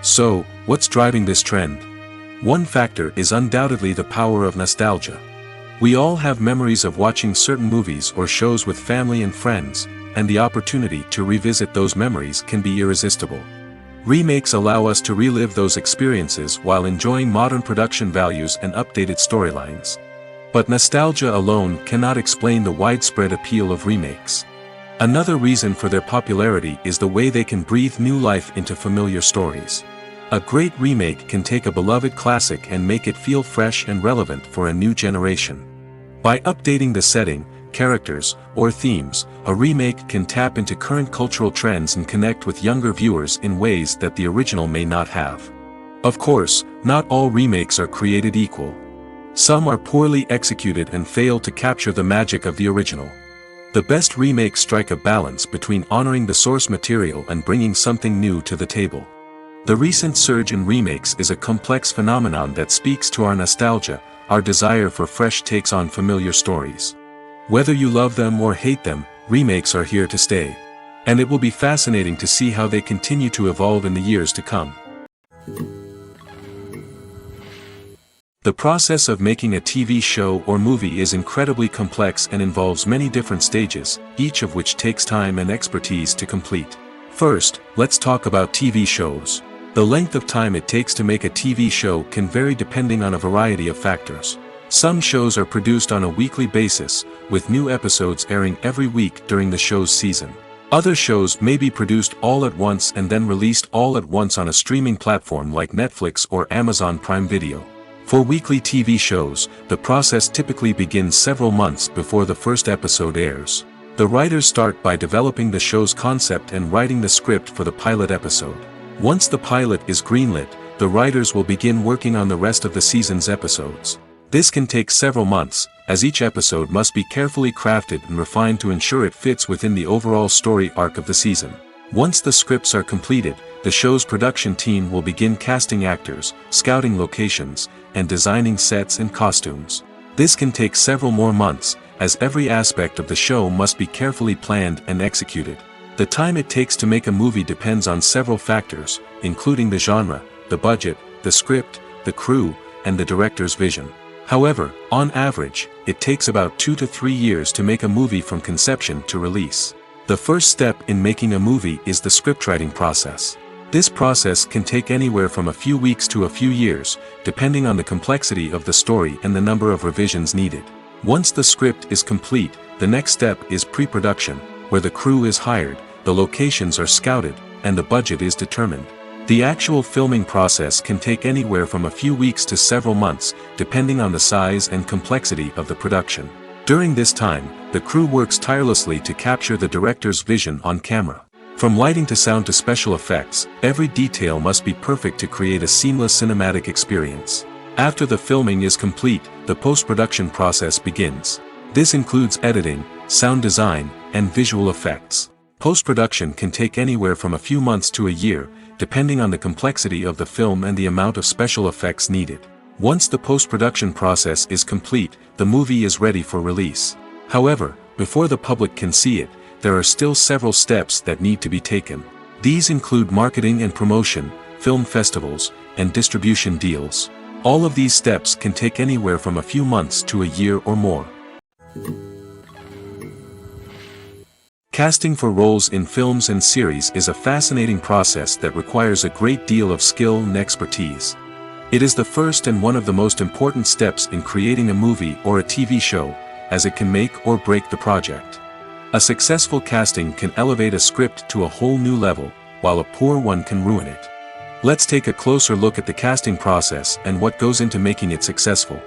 So, what's driving this trend? One factor is undoubtedly the power of nostalgia. We all have memories of watching certain movies or shows with family and friends, and the opportunity to revisit those memories can be irresistible. Remakes allow us to relive those experiences while enjoying modern production values and updated storylines. But nostalgia alone cannot explain the widespread appeal of remakes. Another reason for their popularity is the way they can breathe new life into familiar stories. A great remake can take a beloved classic and make it feel fresh and relevant for a new generation. By updating the setting, characters, or themes, a remake can tap into current cultural trends and connect with younger viewers in ways that the original may not have. Of course, not all remakes are created equal. Some are poorly executed and fail to capture the magic of the original. The best remakes strike a balance between honoring the source material and bringing something new to the table. The recent surge in remakes is a complex phenomenon that speaks to our nostalgia, our desire for fresh takes on familiar stories. Whether you love them or hate them, remakes are here to stay. And it will be fascinating to see how they continue to evolve in the years to come. The process of making a TV show or movie is incredibly complex and involves many different stages, each of which takes time and expertise to complete. First, let's talk about TV shows. The length of time it takes to make a TV show can vary depending on a variety of factors. Some shows are produced on a weekly basis, with new episodes airing every week during the show's season. Other shows may be produced all at once and then released all at once on a streaming platform like Netflix or Amazon Prime Video. For weekly TV shows, the process typically begins several months before the first episode airs. The writers start by developing the show's concept and writing the script for the pilot episode. Once the pilot is greenlit, the writers will begin working on the rest of the season's episodes. This can take several months, as each episode must be carefully crafted and refined to ensure it fits within the overall story arc of the season. Once the scripts are completed, the show's production team will begin casting actors, scouting locations, and designing sets and costumes. This can take several more months, as every aspect of the show must be carefully planned and executed. The time it takes to make a movie depends on several factors, including the genre, the budget, the script, the crew, and the director's vision. However, on average, it takes about 2 to 3 years to make a movie from conception to release. The first step in making a movie is the scriptwriting process. This process can take anywhere from a few weeks to a few years, depending on the complexity of the story and the number of revisions needed. Once the script is complete, the next step is pre-production, where the crew is hired, the locations are scouted, and the budget is determined. The actual filming process can take anywhere from a few weeks to several months, depending on the size and complexity of the production. During this time, the crew works tirelessly to capture the director's vision on camera. From lighting to sound to special effects, every detail must be perfect to create a seamless cinematic experience. After the filming is complete, the post-production process begins. This includes editing, sound design, and visual effects. Post-production can take anywhere from a few months to a year, depending on the complexity of the film and the amount of special effects needed. Once the post-production process is complete, the movie is ready for release. However, before the public can see it, there are still several steps that need to be taken. These include marketing and promotion, film festivals, and distribution deals. All of these steps can take anywhere from a few months to a year or more. Casting for roles in films and series is a fascinating process that requires a great deal of skill and expertise. It is the first and one of the most important steps in creating a movie or a TV show, as it can make or break the project. A successful casting can elevate a script to a whole new level, while a poor one can ruin it. Let's take a closer look at the casting process and what goes into making it successful.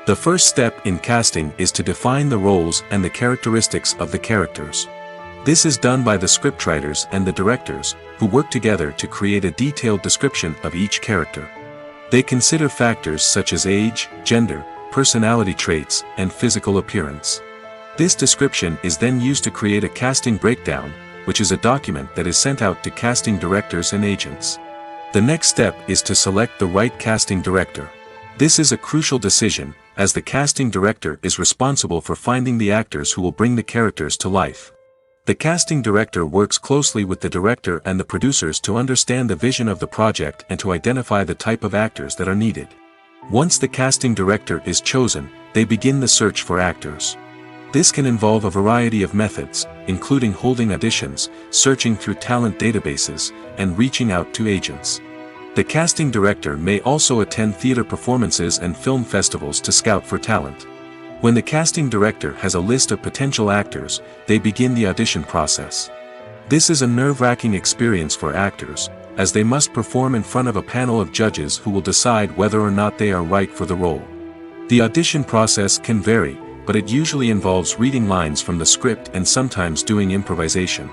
The first step in casting is to define the roles and the characteristics of the characters. This is done by the scriptwriters and the directors, who work together to create a detailed description of each character. They consider factors such as age, gender, personality traits, and physical appearance. This description is then used to create a casting breakdown, which is a document that is sent out to casting directors and agents. The next step is to select the right casting director. This is a crucial decision, as the casting director is responsible for finding the actors who will bring the characters to life. The casting director works closely with the director and the producers to understand the vision of the project and to identify the type of actors that are needed. Once the casting director is chosen, they begin the search for actors. This can involve a variety of methods, including holding auditions, searching through talent databases, and reaching out to agents. The casting director may also attend theater performances and film festivals to scout for talent. When the casting director has a list of potential actors, they begin the audition process. This is a nerve-wracking experience for actors, as they must perform in front of a panel of judges who will decide whether or not they are right for the role. The audition process can vary, but it usually involves reading lines from the script and sometimes doing improvisation.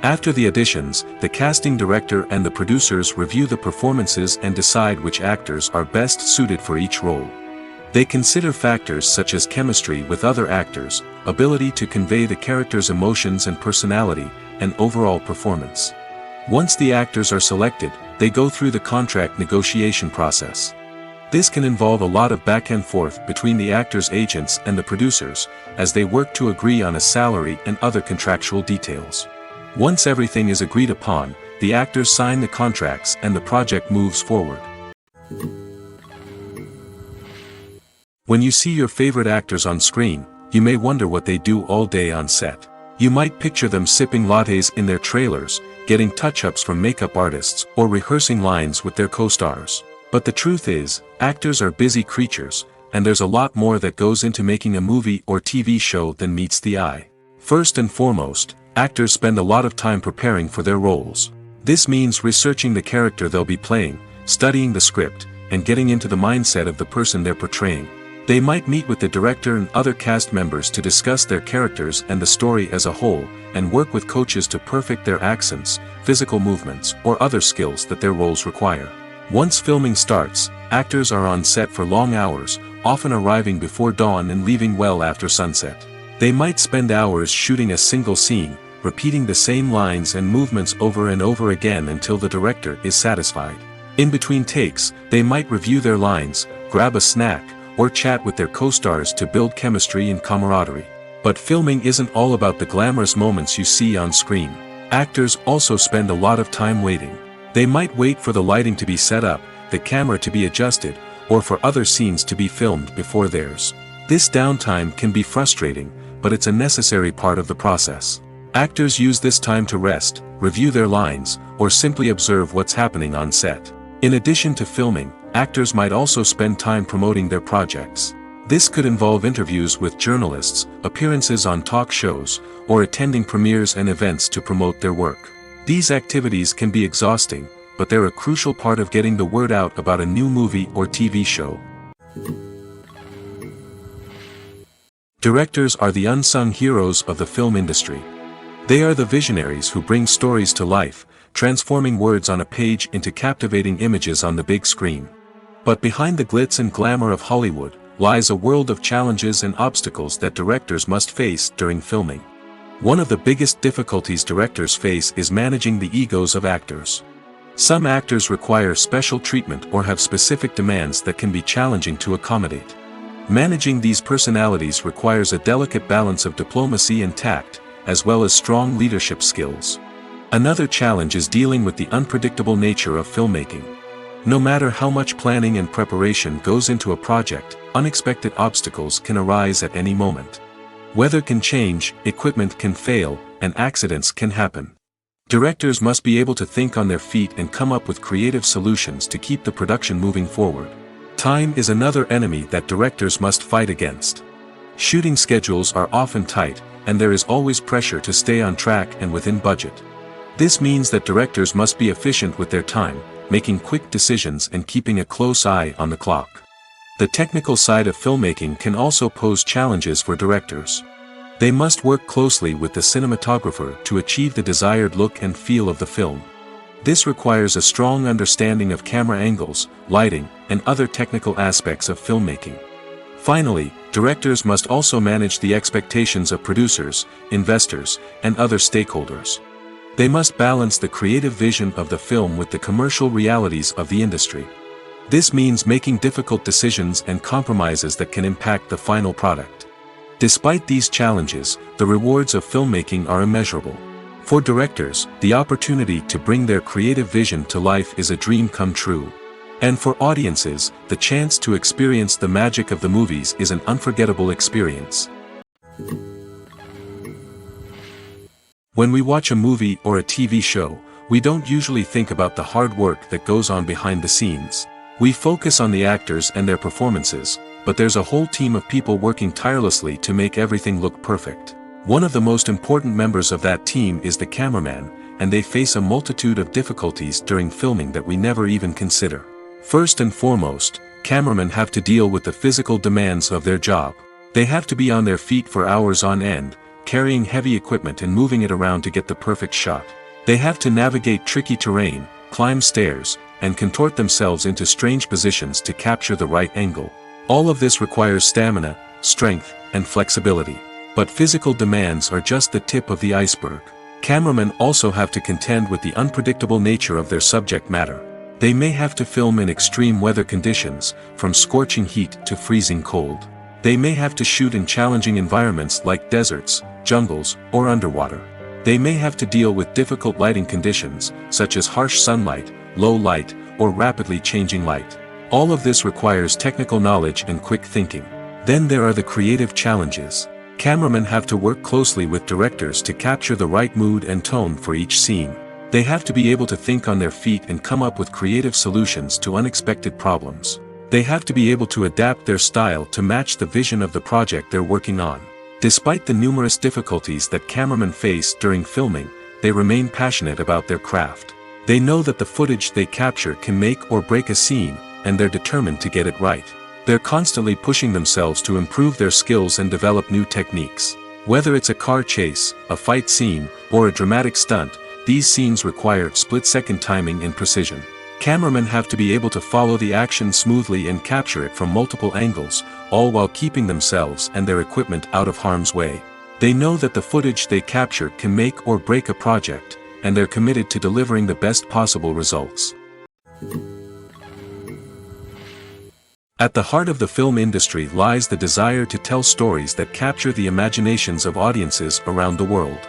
After the auditions, the casting director and the producers review the performances and decide which actors are best suited for each role. They consider factors such as chemistry with other actors, ability to convey the character's emotions and personality, and overall performance. Once the actors are selected, they go through the contract negotiation process. This can involve a lot of back and forth between the actors' agents and the producers, as they work to agree on a salary and other contractual details. Once everything is agreed upon, the actors sign the contracts and the project moves forward. When you see your favorite actors on screen, you may wonder what they do all day on set. You might picture them sipping lattes in their trailers, getting touch-ups from makeup artists, or rehearsing lines with their co-stars. But the truth is, actors are busy creatures, and there's a lot more that goes into making a movie or TV show than meets the eye. First and foremost, actors spend a lot of time preparing for their roles. This means researching the character they'll be playing, studying the script, and getting into the mindset of the person they're portraying. They might meet with the director and other cast members to discuss their characters and the story as a whole, and work with coaches to perfect their accents, physical movements, or other skills that their roles require. Once filming starts, actors are on set for long hours, often arriving before dawn and leaving well after sunset. They might spend hours shooting a single scene, repeating the same lines and movements over and over again until the director is satisfied. In between takes, they might review their lines, grab a snack, or chat with their co-stars to build chemistry and camaraderie. But filming isn't all about the glamorous moments you see on screen. Actors also spend a lot of time waiting. They might wait for the lighting to be set up, the camera to be adjusted, or for other scenes to be filmed before theirs. This downtime can be frustrating, but it's a necessary part of the process. Actors use this time to rest, review their lines, or simply observe what's happening on set. In addition to filming, actors might also spend time promoting their projects. This could involve interviews with journalists, appearances on talk shows, or attending premieres and events to promote their work. These activities can be exhausting, but they're a crucial part of getting the word out about a new movie or TV show. Directors are the unsung heroes of the film industry. They are the visionaries who bring stories to life, transforming words on a page into captivating images on the big screen. But behind the glitz and glamour of Hollywood, lies a world of challenges and obstacles that directors must face during filming. One of the biggest difficulties directors face is managing the egos of actors. Some actors require special treatment or have specific demands that can be challenging to accommodate. Managing these personalities requires a delicate balance of diplomacy and tact, as well as strong leadership skills. Another challenge is dealing with the unpredictable nature of filmmaking. No matter how much planning and preparation goes into a project, unexpected obstacles can arise at any moment. Weather can change, equipment can fail, and accidents can happen. Directors must be able to think on their feet and come up with creative solutions to keep the production moving forward. Time is another enemy that directors must fight against. Shooting schedules are often tight, and there is always pressure to stay on track and within budget. This means that directors must be efficient with their time, making quick decisions and keeping a close eye on the clock. The technical side of filmmaking can also pose challenges for directors. They must work closely with the cinematographer to achieve the desired look and feel of the film. This requires a strong understanding of camera angles, lighting, and other technical aspects of filmmaking. Finally, directors must also manage the expectations of producers, investors, and other stakeholders. They must balance the creative vision of the film with the commercial realities of the industry. This means making difficult decisions and compromises that can impact the final product. Despite these challenges, the rewards of filmmaking are immeasurable. For directors, the opportunity to bring their creative vision to life is a dream come true. And for audiences, the chance to experience the magic of the movies is an unforgettable experience. When we watch a movie or a TV show, we don't usually think about the hard work that goes on behind the scenes. We focus on the actors and their performances, but there's a whole team of people working tirelessly to make everything look perfect. One of the most important members of that team is the cameraman, and they face a multitude of difficulties during filming that we never even consider. First and foremost, cameramen have to deal with the physical demands of their job. They have to be on their feet for hours on end, carrying heavy equipment and moving it around to get the perfect shot. They have to navigate tricky terrain, climb stairs, and contort themselves into strange positions to capture the right angle. All of this requires stamina, strength, and flexibility. But physical demands are just the tip of the iceberg. Cameramen also have to contend with the unpredictable nature of their subject matter. They may have to film in extreme weather conditions, from scorching heat to freezing cold. They may have to shoot in challenging environments like deserts, jungles, or underwater. They may have to deal with difficult lighting conditions, such as harsh sunlight, low light, or rapidly changing light. All of this requires technical knowledge and quick thinking. Then there are the creative challenges. Cameramen have to work closely with directors to capture the right mood and tone for each scene. They have to be able to think on their feet and come up with creative solutions to unexpected problems. They have to be able to adapt their style to match the vision of the project they're working on. Despite the numerous difficulties that cameramen face during filming, they remain passionate about their craft. They know that the footage they capture can make or break a scene, and they're determined to get it right. They're constantly pushing themselves to improve their skills and develop new techniques. Whether it's a car chase, a fight scene, or a dramatic stunt, these scenes require split-second timing and precision. Cameramen have to be able to follow the action smoothly and capture it from multiple angles, all while keeping themselves and their equipment out of harm's way. They know that the footage they capture can make or break a project, and they're committed to delivering the best possible results. At the heart of the film industry lies the desire to tell stories that capture the imaginations of audiences around the world.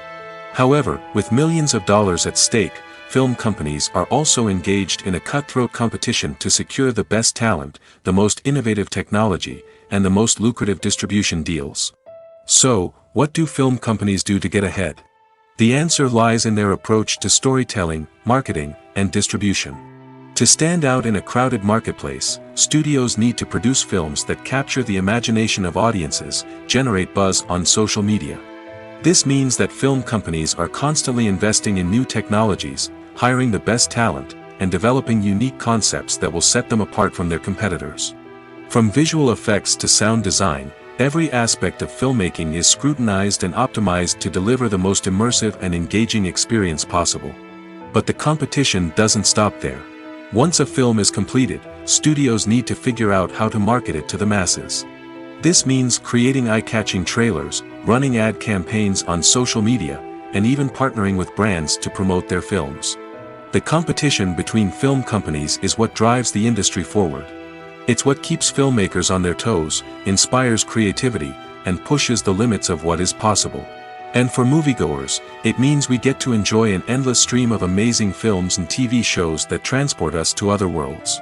However, with millions of dollars at stake, film companies are also engaged in a cutthroat competition to secure the best talent, the most innovative technology, and the most lucrative distribution deals. So, what do film companies do to get ahead? The answer lies in their approach to storytelling, marketing, and distribution. To stand out in a crowded marketplace, studios need to produce films that capture the imagination of audiences, generate buzz on social media. This means that film companies are constantly investing in new technologies, hiring the best talent, and developing unique concepts that will set them apart from their competitors. From visual effects to sound design, every aspect of filmmaking is scrutinized and optimized to deliver the most immersive and engaging experience possible. But the competition doesn't stop there. Once a film is completed, studios need to figure out how to market it to the masses. This means creating eye-catching trailers, running ad campaigns on social media, and even partnering with brands to promote their films. The competition between film companies is what drives the industry forward. It's what keeps filmmakers on their toes, inspires creativity, and pushes the limits of what is possible. And for moviegoers, it means we get to enjoy an endless stream of amazing films and TV shows that transport us to other worlds.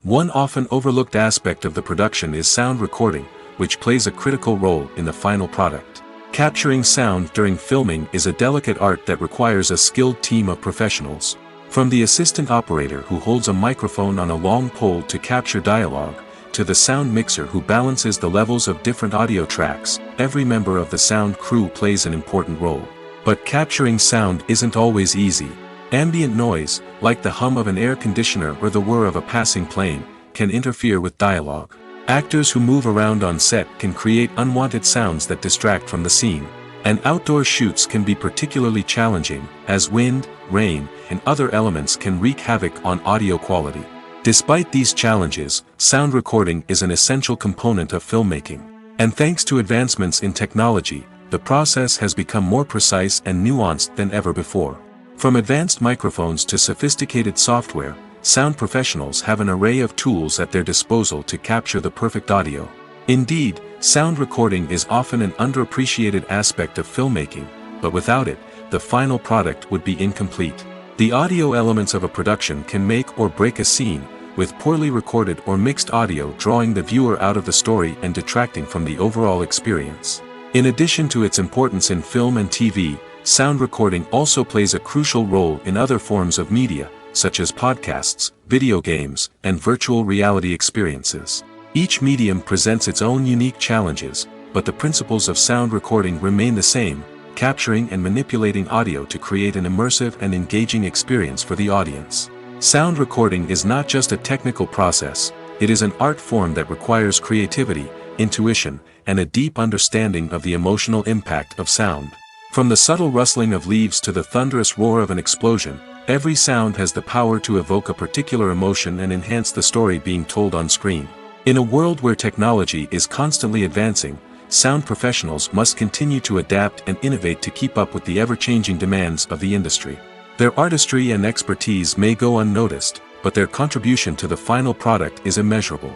One often overlooked aspect of the production is sound recording, which plays a critical role in the final product. Capturing sound during filming is a delicate art that requires a skilled team of professionals. From the assistant operator who holds a microphone on a long pole to capture dialogue, to the sound mixer who balances the levels of different audio tracks, every member of the sound crew plays an important role. But capturing sound isn't always easy. Ambient noise, like the hum of an air conditioner or the whir of a passing plane, can interfere with dialogue. Actors who move around on set can create unwanted sounds that distract from the scene. And outdoor shoots can be particularly challenging, as wind, rain, and other elements can wreak havoc on audio quality. Despite these challenges, sound recording is an essential component of filmmaking. And thanks to advancements in technology, the process has become more precise and nuanced than ever before. From advanced microphones to sophisticated software, sound professionals have an array of tools at their disposal to capture the perfect audio. Indeed, sound recording is often an underappreciated aspect of filmmaking, but without it, the final product would be incomplete. The audio elements of a production can make or break a scene, with poorly recorded or mixed audio drawing the viewer out of the story and detracting from the overall experience. In addition to its importance in film and TV, sound recording also plays a crucial role in other forms of media, such as podcasts, video games, and virtual reality experiences. Each medium presents its own unique challenges, but the principles of sound recording remain the same: capturing and manipulating audio to create an immersive and engaging experience for the audience. Sound recording is not just a technical process, it is an art form that requires creativity, intuition, and a deep understanding of the emotional impact of sound. From the subtle rustling of leaves to the thunderous roar of an explosion, every sound has the power to evoke a particular emotion and enhance the story being told on screen. In a world where technology is constantly advancing, sound professionals must continue to adapt and innovate to keep up with the ever-changing demands of the industry. Their artistry and expertise may go unnoticed, but their contribution to the final product is immeasurable.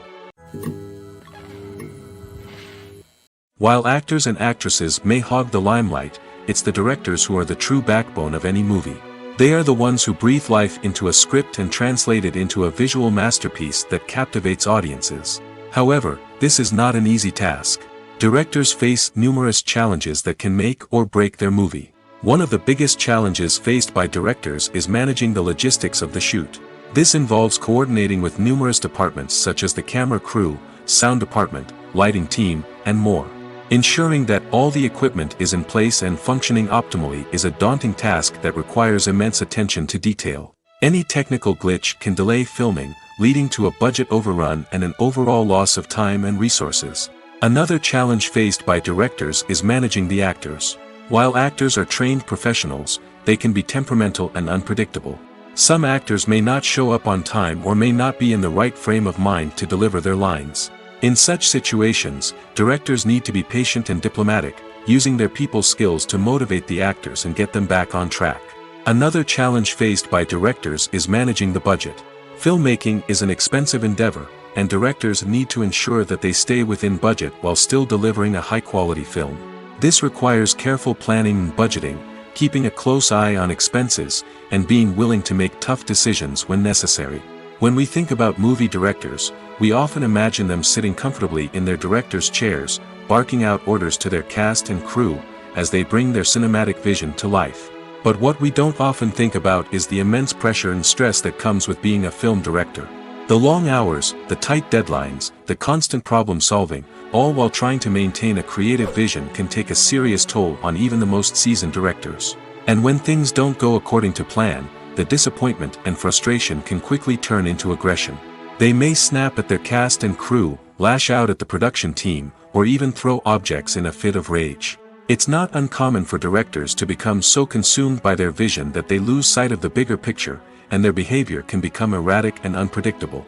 While actors and actresses may hog the limelight, it's the directors who are the true backbone of any movie. They are the ones who breathe life into a script and translate it into a visual masterpiece that captivates audiences. However, this is not an easy task. Directors face numerous challenges that can make or break their movie. One of the biggest challenges faced by directors is managing the logistics of the shoot. This involves coordinating with numerous departments such as the camera crew, sound department, lighting team, and more. Ensuring that all the equipment is in place and functioning optimally is a daunting task that requires immense attention to detail. Any technical glitch can delay filming, leading to a budget overrun and an overall loss of time and resources. Another challenge faced by directors is managing the actors. While actors are trained professionals, they can be temperamental and unpredictable. Some actors may not show up on time or may not be in the right frame of mind to deliver their lines. In such situations, directors need to be patient and diplomatic, using their people skills to motivate the actors and get them back on track. Another challenge faced by directors is managing the budget. Filmmaking is an expensive endeavor, and directors need to ensure that they stay within budget while still delivering a high-quality film. This requires careful planning and budgeting, keeping a close eye on expenses, and being willing to make tough decisions when necessary. When we think about movie directors, we often imagine them sitting comfortably in their director's chairs, barking out orders to their cast and crew, as they bring their cinematic vision to life. But what we don't often think about is the immense pressure and stress that comes with being a film director. The long hours, the tight deadlines, the constant problem solving, all while trying to maintain a creative vision can take a serious toll on even the most seasoned directors. And when things don't go according to plan, the disappointment and frustration can quickly turn into aggression. They may snap at their cast and crew, lash out at the production team, or even throw objects in a fit of rage. It's not uncommon for directors to become so consumed by their vision that they lose sight of the bigger picture, and their behavior can become erratic and unpredictable.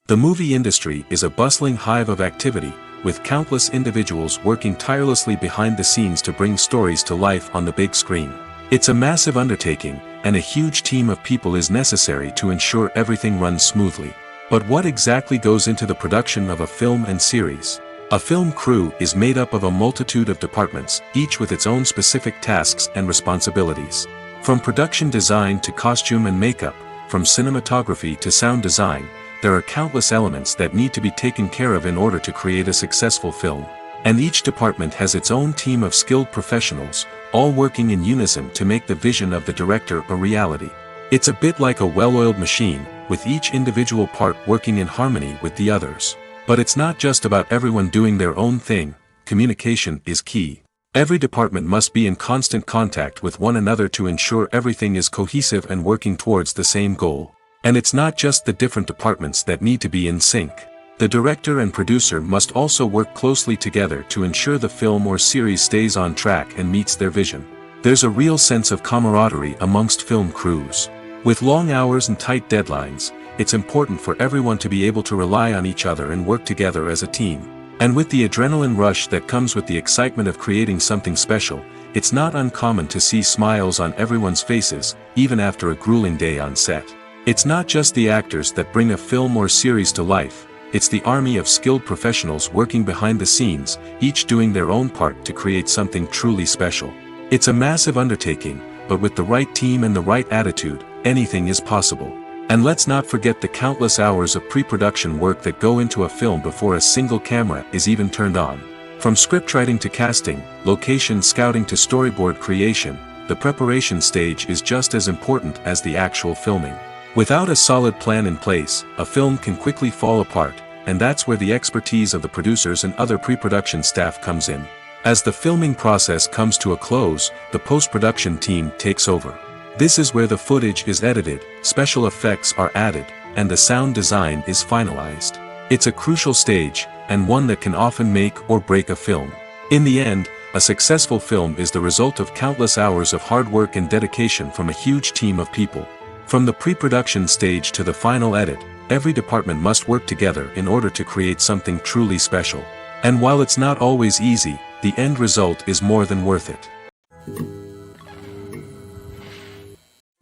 The movie industry is a bustling hive of activity, with countless individuals working tirelessly behind the scenes to bring stories to life on the big screen. It's a massive undertaking, and a huge team of people is necessary to ensure everything runs smoothly. But what exactly goes into the production of a film and series? A film crew is made up of a multitude of departments, each with its own specific tasks and responsibilities. From production design to costume and makeup, from cinematography to sound design, there are countless elements that need to be taken care of in order to create a successful film. And each department has its own team of skilled professionals, all working in unison to make the vision of the director a reality. It's a bit like a well-oiled machine, with each individual part working in harmony with the others. But it's not just about everyone doing their own thing. Communication is key. Every department must be in constant contact with one another to ensure everything is cohesive and working towards the same goal. And it's not just the different departments that need to be in sync. The director and producer must also work closely together to ensure the film or series stays on track and meets their vision. There's a real sense of camaraderie amongst film crews. With long hours and tight deadlines, it's important for everyone to be able to rely on each other and work together as a team. And with the adrenaline rush that comes with the excitement of creating something special, it's not uncommon to see smiles on everyone's faces, even after a grueling day on set. It's not just the actors that bring a film or series to life, it's the army of skilled professionals working behind the scenes, each doing their own part to create something truly special. It's a massive undertaking, but with the right team and the right attitude, anything is possible. And let's not forget the countless hours of pre-production work that go into a film before a single camera is even turned on. From scriptwriting to casting, location scouting to storyboard creation, the preparation stage is just as important as the actual filming. Without a solid plan in place, a film can quickly fall apart, and that's where the expertise of the producers and other pre-production staff comes in. As the filming process comes to a close, the post-production team takes over. This is where the footage is edited, special effects are added, and the sound design is finalized. It's a crucial stage, and one that can often make or break a film. In the end, a successful film is the result of countless hours of hard work and dedication from a huge team of people. From the pre-production stage to the final edit, every department must work together in order to create something truly special. And while it's not always easy, the end result is more than worth it.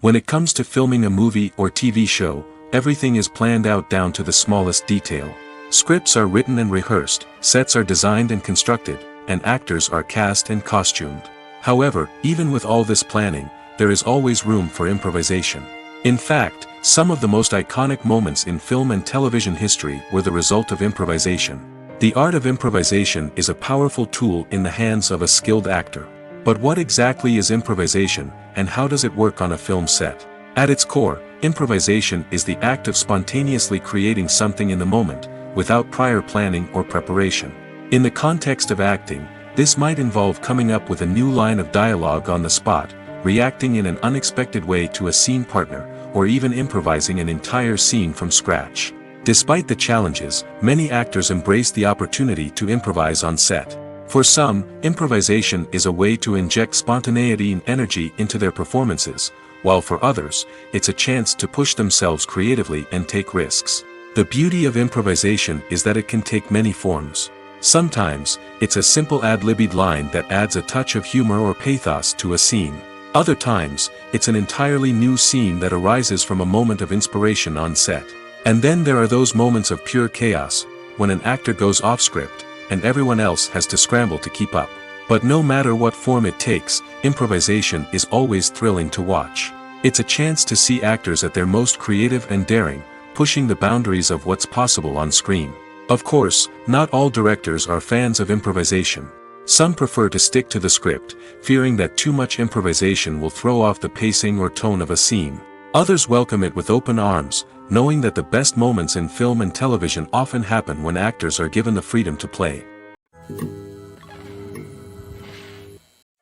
When it comes to filming a movie or TV show, everything is planned out down to the smallest detail. Scripts are written and rehearsed, sets are designed and constructed, and actors are cast and costumed. However, even with all this planning, there is always room for improvisation. In fact, some of the most iconic moments in film and television history were the result of improvisation. The art of improvisation is a powerful tool in the hands of a skilled actor. But what exactly is improvisation, and how does it work on a film set? At its core, improvisation is the act of spontaneously creating something in the moment, without prior planning or preparation. In the context of acting, this might involve coming up with a new line of dialogue on the spot, reacting in an unexpected way to a scene partner, or even improvising an entire scene from scratch. Despite the challenges, many actors embrace the opportunity to improvise on set. For some, improvisation is a way to inject spontaneity and energy into their performances, while for others, it's a chance to push themselves creatively and take risks. The beauty of improvisation is that it can take many forms. Sometimes, it's a simple ad-libbed line that adds a touch of humor or pathos to a scene. Other times, it's an entirely new scene that arises from a moment of inspiration on set. And then there are those moments of pure chaos, when an actor goes off script, and everyone else has to scramble to keep up. But no matter what form it takes, improvisation is always thrilling to watch. It's a chance to see actors at their most creative and daring, pushing the boundaries of what's possible on screen. Of course, not all directors are fans of improvisation. Some prefer to stick to the script, fearing that too much improvisation will throw off the pacing or tone of a scene. Others welcome it with open arms, knowing that the best moments in film and television often happen when actors are given the freedom to play.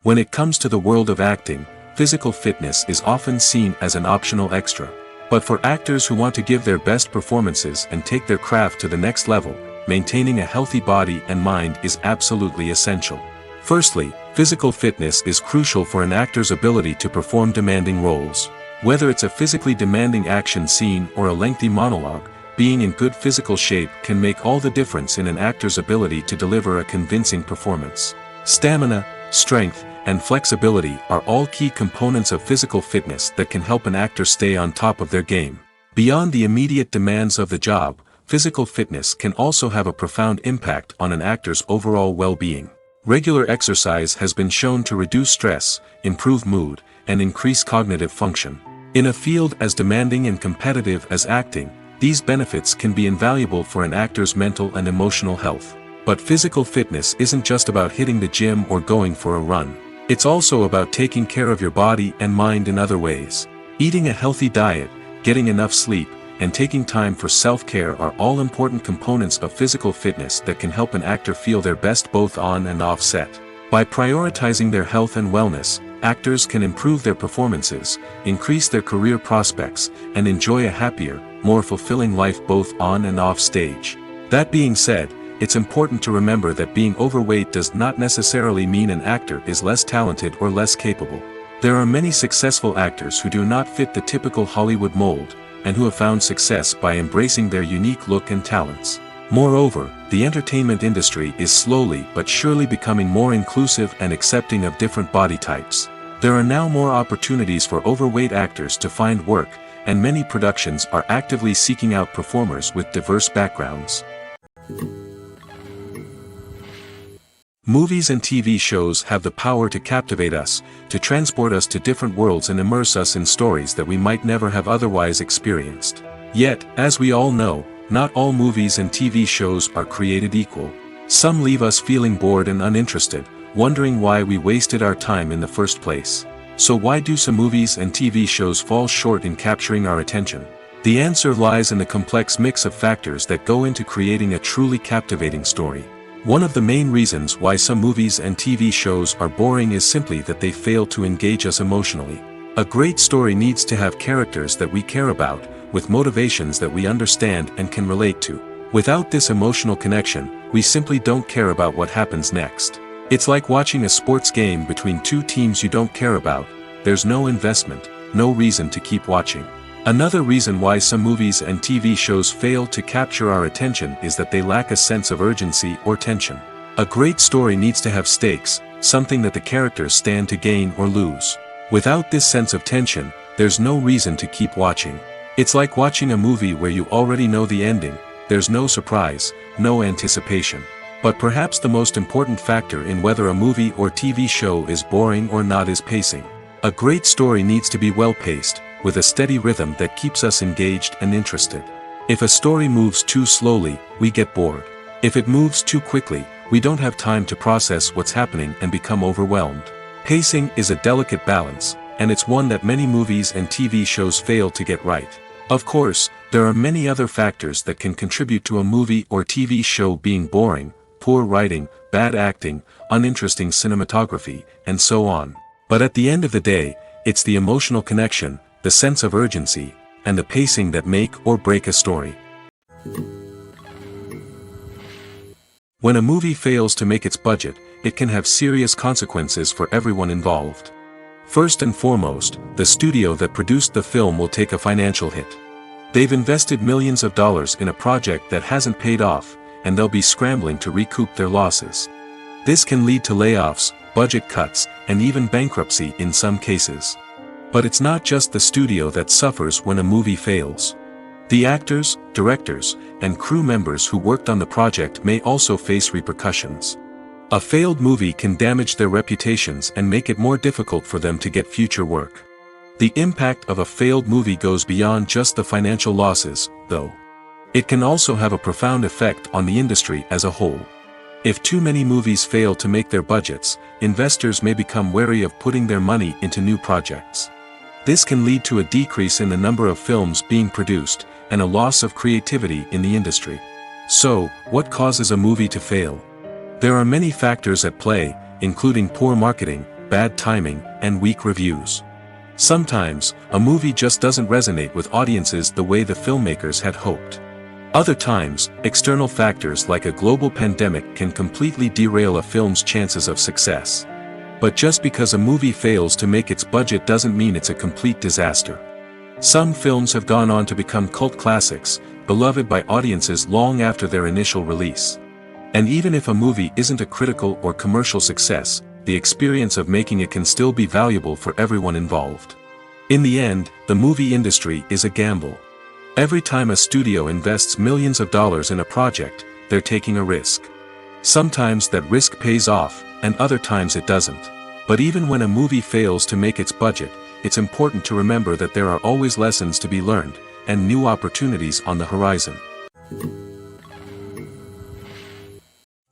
When it comes to the world of acting, physical fitness is often seen as an optional extra. But for actors who want to give their best performances and take their craft to the next level, maintaining a healthy body and mind is absolutely essential. Firstly, physical fitness is crucial for an actor's ability to perform demanding roles. Whether it's a physically demanding action scene or a lengthy monologue, being in good physical shape can make all the difference in an actor's ability to deliver a convincing performance. Stamina, strength, and flexibility are all key components of physical fitness that can help an actor stay on top of their game. Beyond the immediate demands of the job, physical fitness can also have a profound impact on an actor's overall well-being. Regular exercise has been shown to reduce stress, improve mood, and increase cognitive function. In a field as demanding and competitive as acting, these benefits can be invaluable for an actor's mental and emotional health. But physical fitness isn't just about hitting the gym or going for a run. It's also about taking care of your body and mind in other ways. Eating a healthy diet, getting enough sleep, and taking time for self-care are all important components of physical fitness that can help an actor feel their best both on and off set. By prioritizing their health and wellness, actors can improve their performances, increase their career prospects, and enjoy a happier, more fulfilling life both on and off stage. That being said, it's important to remember that being overweight does not necessarily mean an actor is less talented or less capable. There are many successful actors who do not fit the typical Hollywood mold, and who have found success by embracing their unique look and talents. Moreover, the entertainment industry is slowly but surely becoming more inclusive and accepting of different body types. There are now more opportunities for overweight actors to find work, and many productions are actively seeking out performers with diverse backgrounds. Movies and TV shows have the power to captivate us, to transport us to different worlds and immerse us in stories that we might never have otherwise experienced. Yet, as we all know, not all movies and TV shows are created equal. Some leave us feeling bored and uninterested, wondering why we wasted our time in the first place. So why do some movies and TV shows fall short in capturing our attention? The answer lies in the complex mix of factors that go into creating a truly captivating story. One of the main reasons why some movies and TV shows are boring is simply that they fail to engage us emotionally. A great story needs to have characters that we care about, with motivations that we understand and can relate to. Without this emotional connection, we simply don't care about what happens next. It's like watching a sports game between two teams you don't care about. There's no investment, no reason to keep watching. Another reason why some movies and TV shows fail to capture our attention is that they lack a sense of urgency or tension. A great story needs to have stakes, something that the characters stand to gain or lose. Without this sense of tension, there's no reason to keep watching. It's like watching a movie where you already know the ending, there's no surprise, no anticipation. But perhaps the most important factor in whether a movie or TV show is boring or not is pacing. A great story needs to be well-paced, with a steady rhythm that keeps us engaged and interested. If a story moves too slowly, we get bored. If it moves too quickly, we don't have time to process what's happening and become overwhelmed. Pacing is a delicate balance, and it's one that many movies and TV shows fail to get right. Of course, there are many other factors that can contribute to a movie or TV show being boring: poor writing, bad acting, uninteresting cinematography, and so on. But at the end of the day, it's the emotional connection, the sense of urgency, and the pacing that make or break a story. When a movie fails to make its budget, it can have serious consequences for everyone involved. First and foremost, the studio that produced the film will take a financial hit. They've invested millions of dollars in a project that hasn't paid off, and they'll be scrambling to recoup their losses. This can lead to layoffs, budget cuts, and even bankruptcy in some cases. But it's not just the studio that suffers when a movie fails. The actors, directors, and crew members who worked on the project may also face repercussions. A failed movie can damage their reputations and make it more difficult for them to get future work. The impact of a failed movie goes beyond just the financial losses, though. It can also have a profound effect on the industry as a whole. If too many movies fail to make their budgets, investors may become wary of putting their money into new projects. This can lead to a decrease in the number of films being produced, and a loss of creativity in the industry. So, what causes a movie to fail? There are many factors at play, including poor marketing, bad timing, and weak reviews. Sometimes, a movie just doesn't resonate with audiences the way the filmmakers had hoped. Other times, external factors like a global pandemic can completely derail a film's chances of success. But just because a movie fails to make its budget doesn't mean it's a complete disaster. Some films have gone on to become cult classics, beloved by audiences long after their initial release. And even if a movie isn't a critical or commercial success, the experience of making it can still be valuable for everyone involved. In the end, the movie industry is a gamble. Every time a studio invests millions of dollars in a project, they're taking a risk. Sometimes that risk pays off, and other times it doesn't. But even when a movie fails to make its budget, it's important to remember that there are always lessons to be learned, and new opportunities on the horizon.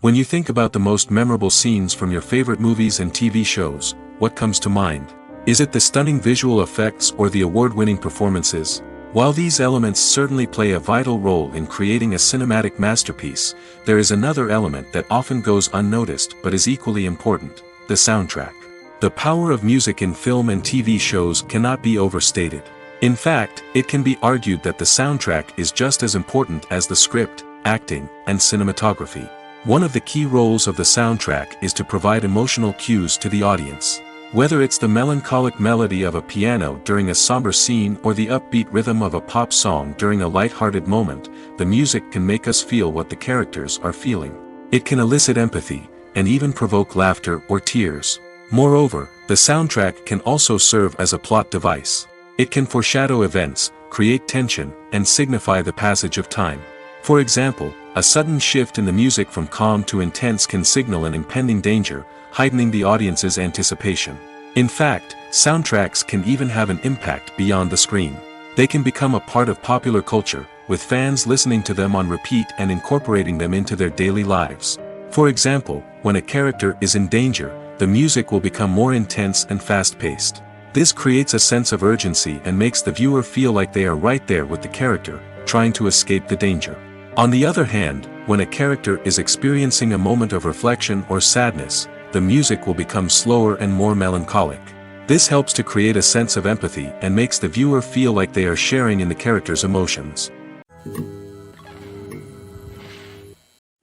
When you think about the most memorable scenes from your favorite movies and TV shows, what comes to mind? Is it the stunning visual effects or the award-winning performances? While these elements certainly play a vital role in creating a cinematic masterpiece, there is another element that often goes unnoticed but is equally important: the soundtrack. The power of music in film and TV shows cannot be overstated. In fact, it can be argued that the soundtrack is just as important as the script, acting, and cinematography. One of the key roles of the soundtrack is to provide emotional cues to the audience. Whether it's the melancholic melody of a piano during a somber scene or the upbeat rhythm of a pop song during a light-hearted moment, the music can make us feel what the characters are feeling. It can elicit empathy, and even provoke laughter or tears. Moreover, the soundtrack can also serve as a plot device. It can foreshadow events, create tension, and signify the passage of time. For example, a sudden shift in the music from calm to intense can signal an impending danger, heightening the audience's anticipation. In fact, soundtracks can even have an impact beyond the screen. They can become a part of popular culture, with fans listening to them on repeat and incorporating them into their daily lives. For example, when a character is in danger, the music will become more intense and fast-paced. This creates a sense of urgency and makes the viewer feel like they are right there with the character, trying to escape the danger. On the other hand, when a character is experiencing a moment of reflection or sadness, the music will become slower and more melancholic. This helps to create a sense of empathy and makes the viewer feel like they are sharing in the character's emotions.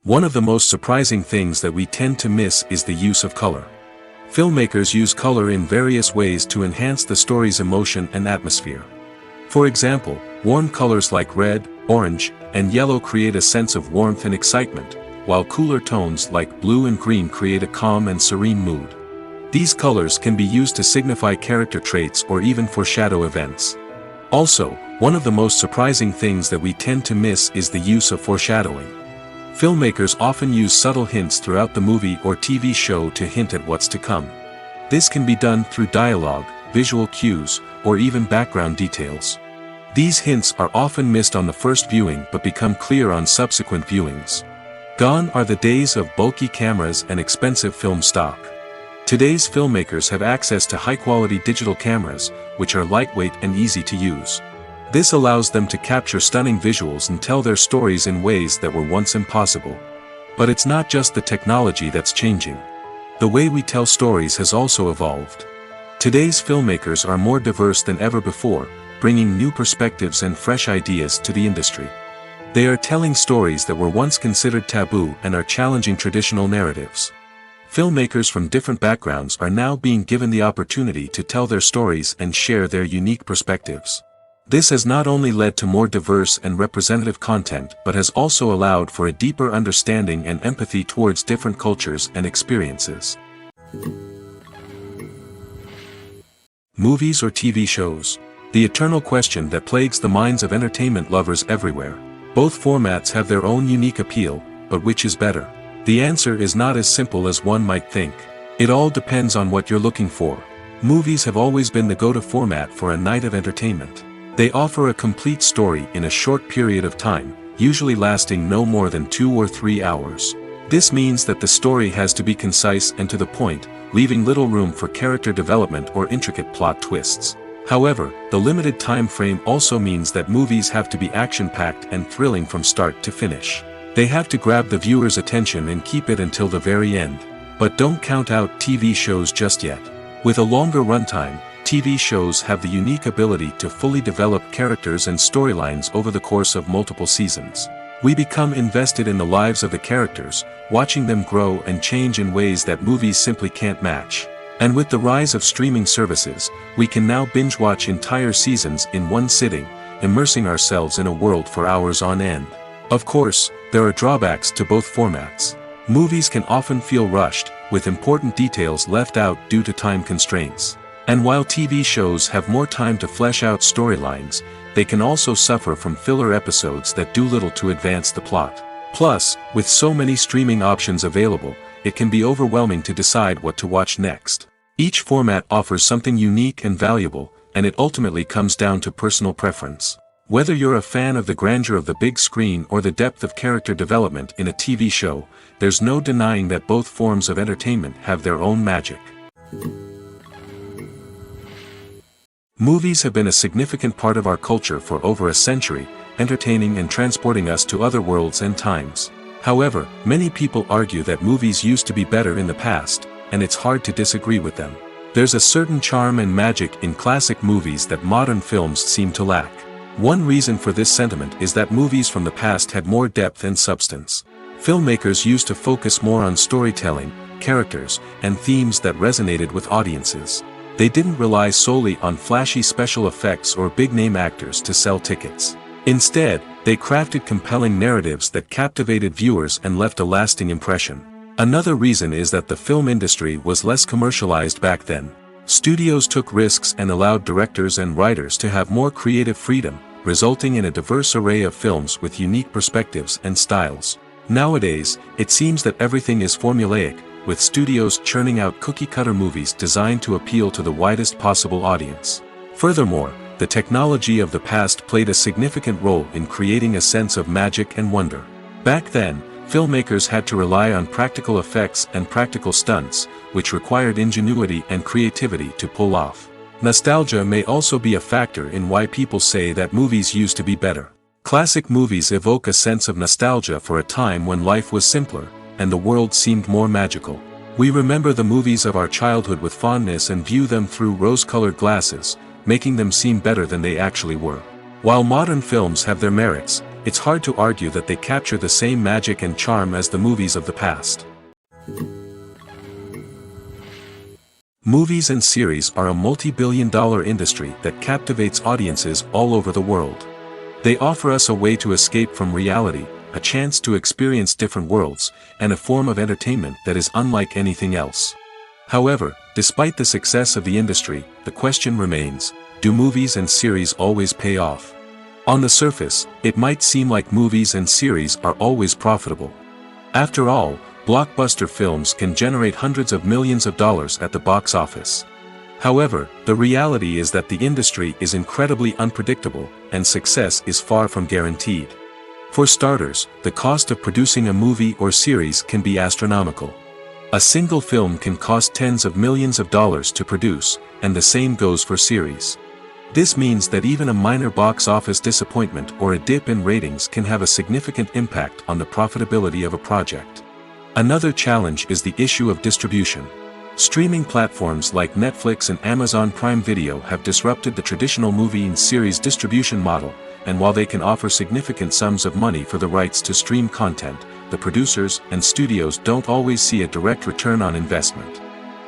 One of the most surprising things that we tend to miss is the use of color. Filmmakers use color in various ways to enhance the story's emotion and atmosphere. For example, warm colors like red, orange, and yellow create a sense of warmth and excitement, while cooler tones like blue and green create a calm and serene mood. These colors can be used to signify character traits or even foreshadow events. Also, one of the most surprising things that we tend to miss is the use of foreshadowing. Filmmakers often use subtle hints throughout the movie or TV show to hint at what's to come. This can be done through dialogue, visual cues, or even background details. These hints are often missed on the first viewing but become clear on subsequent viewings. Gone are the days of bulky cameras and expensive film stock. Today's filmmakers have access to high-quality digital cameras, which are lightweight and easy to use. This allows them to capture stunning visuals and tell their stories in ways that were once impossible. But it's not just the technology that's changing. The way we tell stories has also evolved. Today's filmmakers are more diverse than ever before, bringing new perspectives and fresh ideas to the industry. They are telling stories that were once considered taboo and are challenging traditional narratives. Filmmakers from different backgrounds are now being given the opportunity to tell their stories and share their unique perspectives. This has not only led to more diverse and representative content but has also allowed for a deeper understanding and empathy towards different cultures and experiences. Movies or TV shows? The eternal question that plagues the minds of entertainment lovers everywhere. Both formats have their own unique appeal, but which is better? The answer is not as simple as one might think. It all depends on what you're looking for. Movies have always been the go-to format for a night of entertainment. They offer a complete story in a short period of time, usually lasting no more than 2 or 3 hours. This means that the story has to be concise and to the point, leaving little room for character development or intricate plot twists. However, the limited time frame also means that movies have to be action-packed and thrilling from start to finish. They have to grab the viewer's attention and keep it until the very end. But don't count out TV shows just yet. With a longer runtime, TV shows have the unique ability to fully develop characters and storylines over the course of multiple seasons. We become invested in the lives of the characters, watching them grow and change in ways that movies simply can't match. And with the rise of streaming services, we can now binge-watch entire seasons in one sitting, immersing ourselves in a world for hours on end. Of course, there are drawbacks to both formats. Movies can often feel rushed, with important details left out due to time constraints. And while TV shows have more time to flesh out storylines, they can also suffer from filler episodes that do little to advance the plot. Plus, with so many streaming options available, it can be overwhelming to decide what to watch next. Each format offers something unique and valuable, and it ultimately comes down to personal preference. Whether you're a fan of the grandeur of the big screen or the depth of character development in a TV show, there's no denying that both forms of entertainment have their own magic. Movies have been a significant part of our culture for over a century, entertaining and transporting us to other worlds and times. However, many people argue that movies used to be better in the past, and it's hard to disagree with them. There's a certain charm and magic in classic movies that modern films seem to lack. One reason for this sentiment is that movies from the past had more depth and substance. Filmmakers used to focus more on storytelling, characters, and themes that resonated with audiences. They didn't rely solely on flashy special effects or big-name actors to sell tickets. Instead, they crafted compelling narratives that captivated viewers and left a lasting impression. Another reason is that the film industry was less commercialized back then. Studios took risks and allowed directors and writers to have more creative freedom, resulting in a diverse array of films with unique perspectives and styles. Nowadays, it seems that everything is formulaic, with studios churning out cookie-cutter movies designed to appeal to the widest possible audience. Furthermore, the technology of the past played a significant role in creating a sense of magic and wonder. Back then, filmmakers had to rely on practical effects and practical stunts, which required ingenuity and creativity to pull off. Nostalgia may also be a factor in why people say that movies used to be better. Classic movies evoke a sense of nostalgia for a time when life was simpler, and the world seemed more magical. We remember the movies of our childhood with fondness and view them through rose-colored glasses, making them seem better than they actually were. While modern films have their merits, it's hard to argue that they capture the same magic and charm as the movies of the past. Movies and series are a multi-billion-dollar industry that captivates audiences all over the world. They offer us a way to escape from reality, a chance to experience different worlds, and a form of entertainment that is unlike anything else. However, despite the success of the industry, the question remains, do movies and series always pay off? On the surface, it might seem like movies and series are always profitable. After all, blockbuster films can generate hundreds of millions of dollars at the box office. However, the reality is that the industry is incredibly unpredictable, and success is far from guaranteed. For starters, the cost of producing a movie or series can be astronomical. A single film can cost tens of millions of dollars to produce, and the same goes for series. This means that even a minor box office disappointment or a dip in ratings can have a significant impact on the profitability of a project. Another challenge is the issue of distribution. Streaming platforms like Netflix and Amazon Prime Video have disrupted the traditional movie and series distribution model, and while they can offer significant sums of money for the rights to stream content, the producers and studios don't always see a direct return on investment.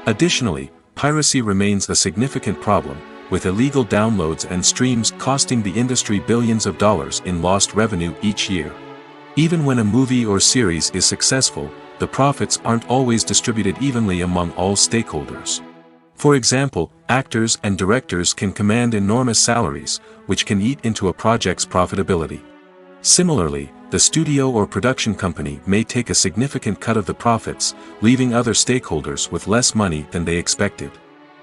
Additionally, piracy remains a significant problem, with illegal downloads and streams costing the industry billions of dollars in lost revenue each year. Even when a movie or series is successful, the profits aren't always distributed evenly among all stakeholders. For example, actors and directors can command enormous salaries, which can eat into a project's profitability. Similarly, the studio or production company may take a significant cut of the profits, leaving other stakeholders with less money than they expected.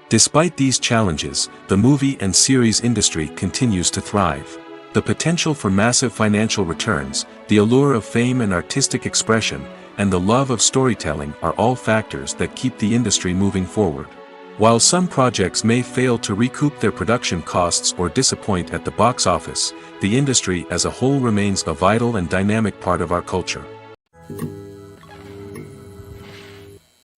Despite these challenges, the movie and series industry continues to thrive. The potential for massive financial returns, the allure of fame and artistic expression, and the love of storytelling are all factors that keep the industry moving forward. While some projects may fail to recoup their production costs or disappoint at the box office, the industry as a whole remains a vital and dynamic part of our culture.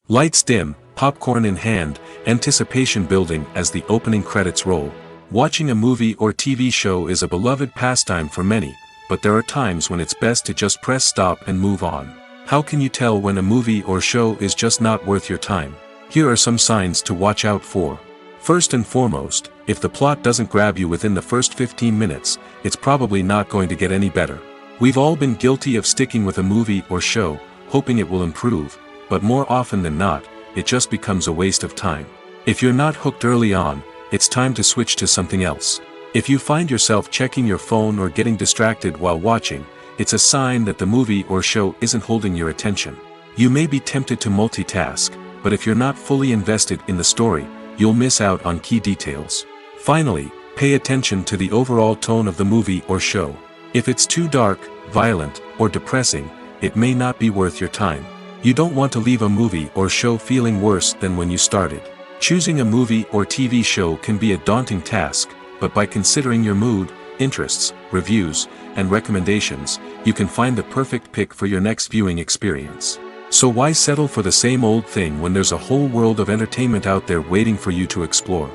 Lights dim, popcorn in hand, anticipation building as the opening credits roll. Watching a movie or TV show is a beloved pastime for many, but there are times when it's best to just press stop and move on. How can you tell when a movie or show is just not worth your time? Here are some signs to watch out for. First and foremost, if the plot doesn't grab you within the first 15 minutes, it's probably not going to get any better. We've all been guilty of sticking with a movie or show, hoping it will improve, but more often than not, it just becomes a waste of time. If you're not hooked early on, it's time to switch to something else. If you find yourself checking your phone or getting distracted while watching, it's a sign that the movie or show isn't holding your attention. You may be tempted to multitask, but if you're not fully invested in the story, you'll miss out on key details. Finally, pay attention to the overall tone of the movie or show. If it's too dark, violent, or depressing, it may not be worth your time. You don't want to leave a movie or show feeling worse than when you started. Choosing a movie or TV show can be a daunting task, but by considering your mood, interests, reviews, and recommendations, you can find the perfect pick for your next viewing experience. So why settle for the same old thing when there's a whole world of entertainment out there waiting for you to explore?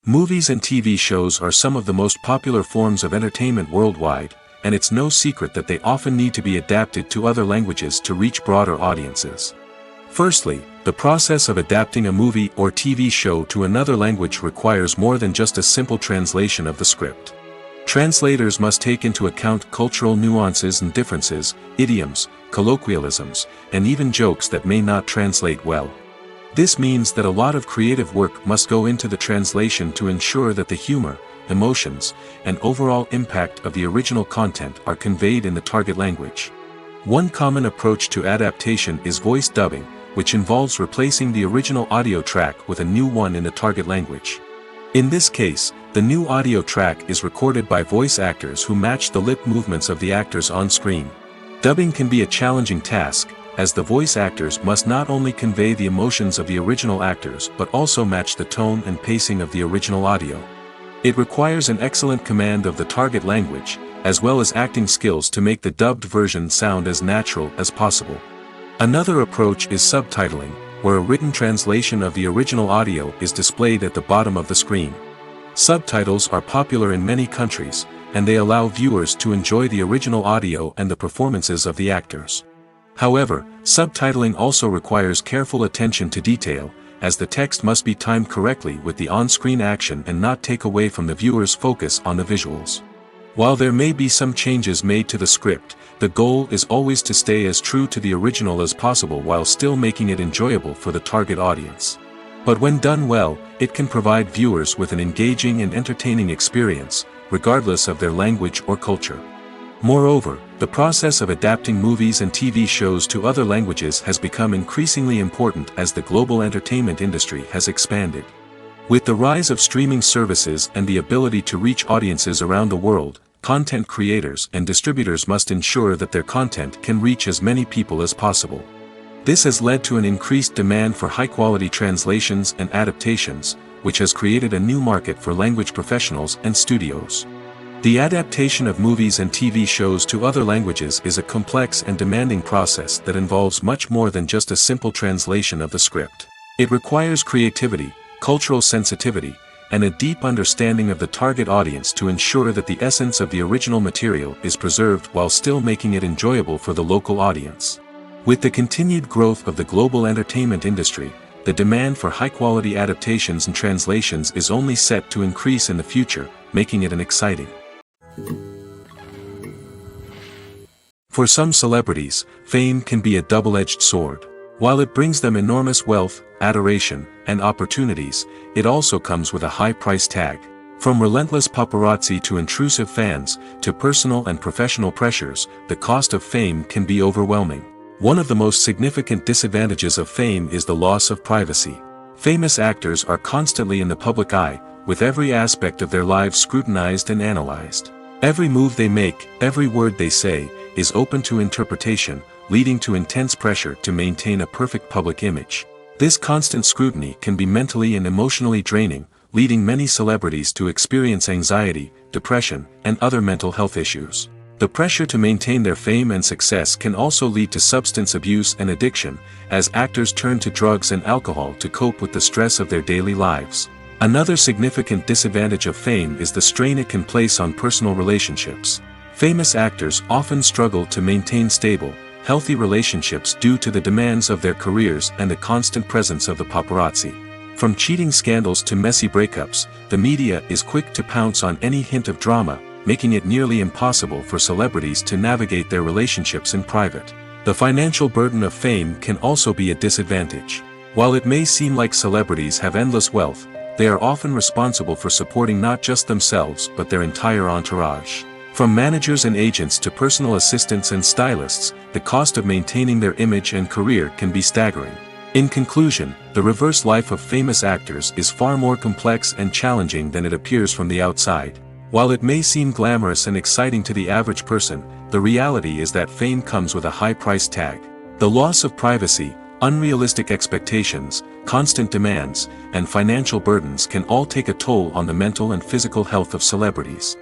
Movies and TV shows are some of the most popular forms of entertainment worldwide, and it's no secret that they often need to be adapted to other languages to reach broader audiences. Firstly, the process of adapting a movie or TV show to another language requires more than just a simple translation of the script. Translators must take into account cultural nuances and differences, idioms, colloquialisms, and even jokes that may not translate well. This means that a lot of creative work must go into the translation to ensure that the humor, emotions, and overall impact of the original content are conveyed in the target language. One common approach to adaptation is voice dubbing, which involves replacing the original audio track with a new one in the target language. In this case, the new audio track is recorded by voice actors who match the lip movements of the actors on screen. Dubbing can be a challenging task, as the voice actors must not only convey the emotions of the original actors but also match the tone and pacing of the original audio. It requires an excellent command of the target language, as well as acting skills to make the dubbed version sound as natural as possible. Another approach is subtitling, where a written translation of the original audio is displayed at the bottom of the screen. Subtitles are popular in many countries, and they allow viewers to enjoy the original audio and the performances of the actors. However, subtitling also requires careful attention to detail, as the text must be timed correctly with the on-screen action and not take away from the viewer's focus on the visuals. While there may be some changes made to the script, the goal is always to stay as true to the original as possible while still making it enjoyable for the target audience. But when done well, it can provide viewers with an engaging and entertaining experience, regardless of their language or culture. Moreover, the process of adapting movies and TV shows to other languages has become increasingly important as the global entertainment industry has expanded. With the rise of streaming services and the ability to reach audiences around the world, content creators and distributors must ensure that their content can reach as many people as possible. This has led to an increased demand for high-quality translations and adaptations, which has created a new market for language professionals and studios. The adaptation of movies and TV shows to other languages is a complex and demanding process that involves much more than just a simple translation of the script. It requires creativity, cultural sensitivity, and a deep understanding of the target audience to ensure that the essence of the original material is preserved while still making it enjoyable for the local audience. With the continued growth of the global entertainment industry, the demand for high-quality adaptations and translations is only set to increase in the future, making it an exciting. For some celebrities, fame can be a double-edged sword. While it brings them enormous wealth, adoration, and opportunities, it also comes with a high price tag. From relentless paparazzi to intrusive fans, to personal and professional pressures, the cost of fame can be overwhelming. One of the most significant disadvantages of fame is the loss of privacy. Famous actors are constantly in the public eye, with every aspect of their lives scrutinized and analyzed. Every move they make, every word they say, is open to interpretation, leading to intense pressure to maintain a perfect public image. This constant scrutiny can be mentally and emotionally draining, leading many celebrities to experience anxiety, depression, and other mental health issues. The pressure to maintain their fame and success can also lead to substance abuse and addiction, as actors turn to drugs and alcohol to cope with the stress of their daily lives. Another significant disadvantage of fame is the strain it can place on personal relationships. Famous actors often struggle to maintain stable, healthy relationships due to the demands of their careers and the constant presence of the paparazzi. From cheating scandals to messy breakups, the media is quick to pounce on any hint of drama, making it nearly impossible for celebrities to navigate their relationships in private. The financial burden of fame can also be a disadvantage. While it may seem like celebrities have endless wealth, they are often responsible for supporting not just themselves but their entire entourage. From managers and agents to personal assistants and stylists, the cost of maintaining their image and career can be staggering. In conclusion, the reverse life of famous actors is far more complex and challenging than it appears from the outside. While it may seem glamorous and exciting to the average person, the reality is that fame comes with a high price tag. The loss of privacy, unrealistic expectations, constant demands, and financial burdens can all take a toll on the mental and physical health of celebrities.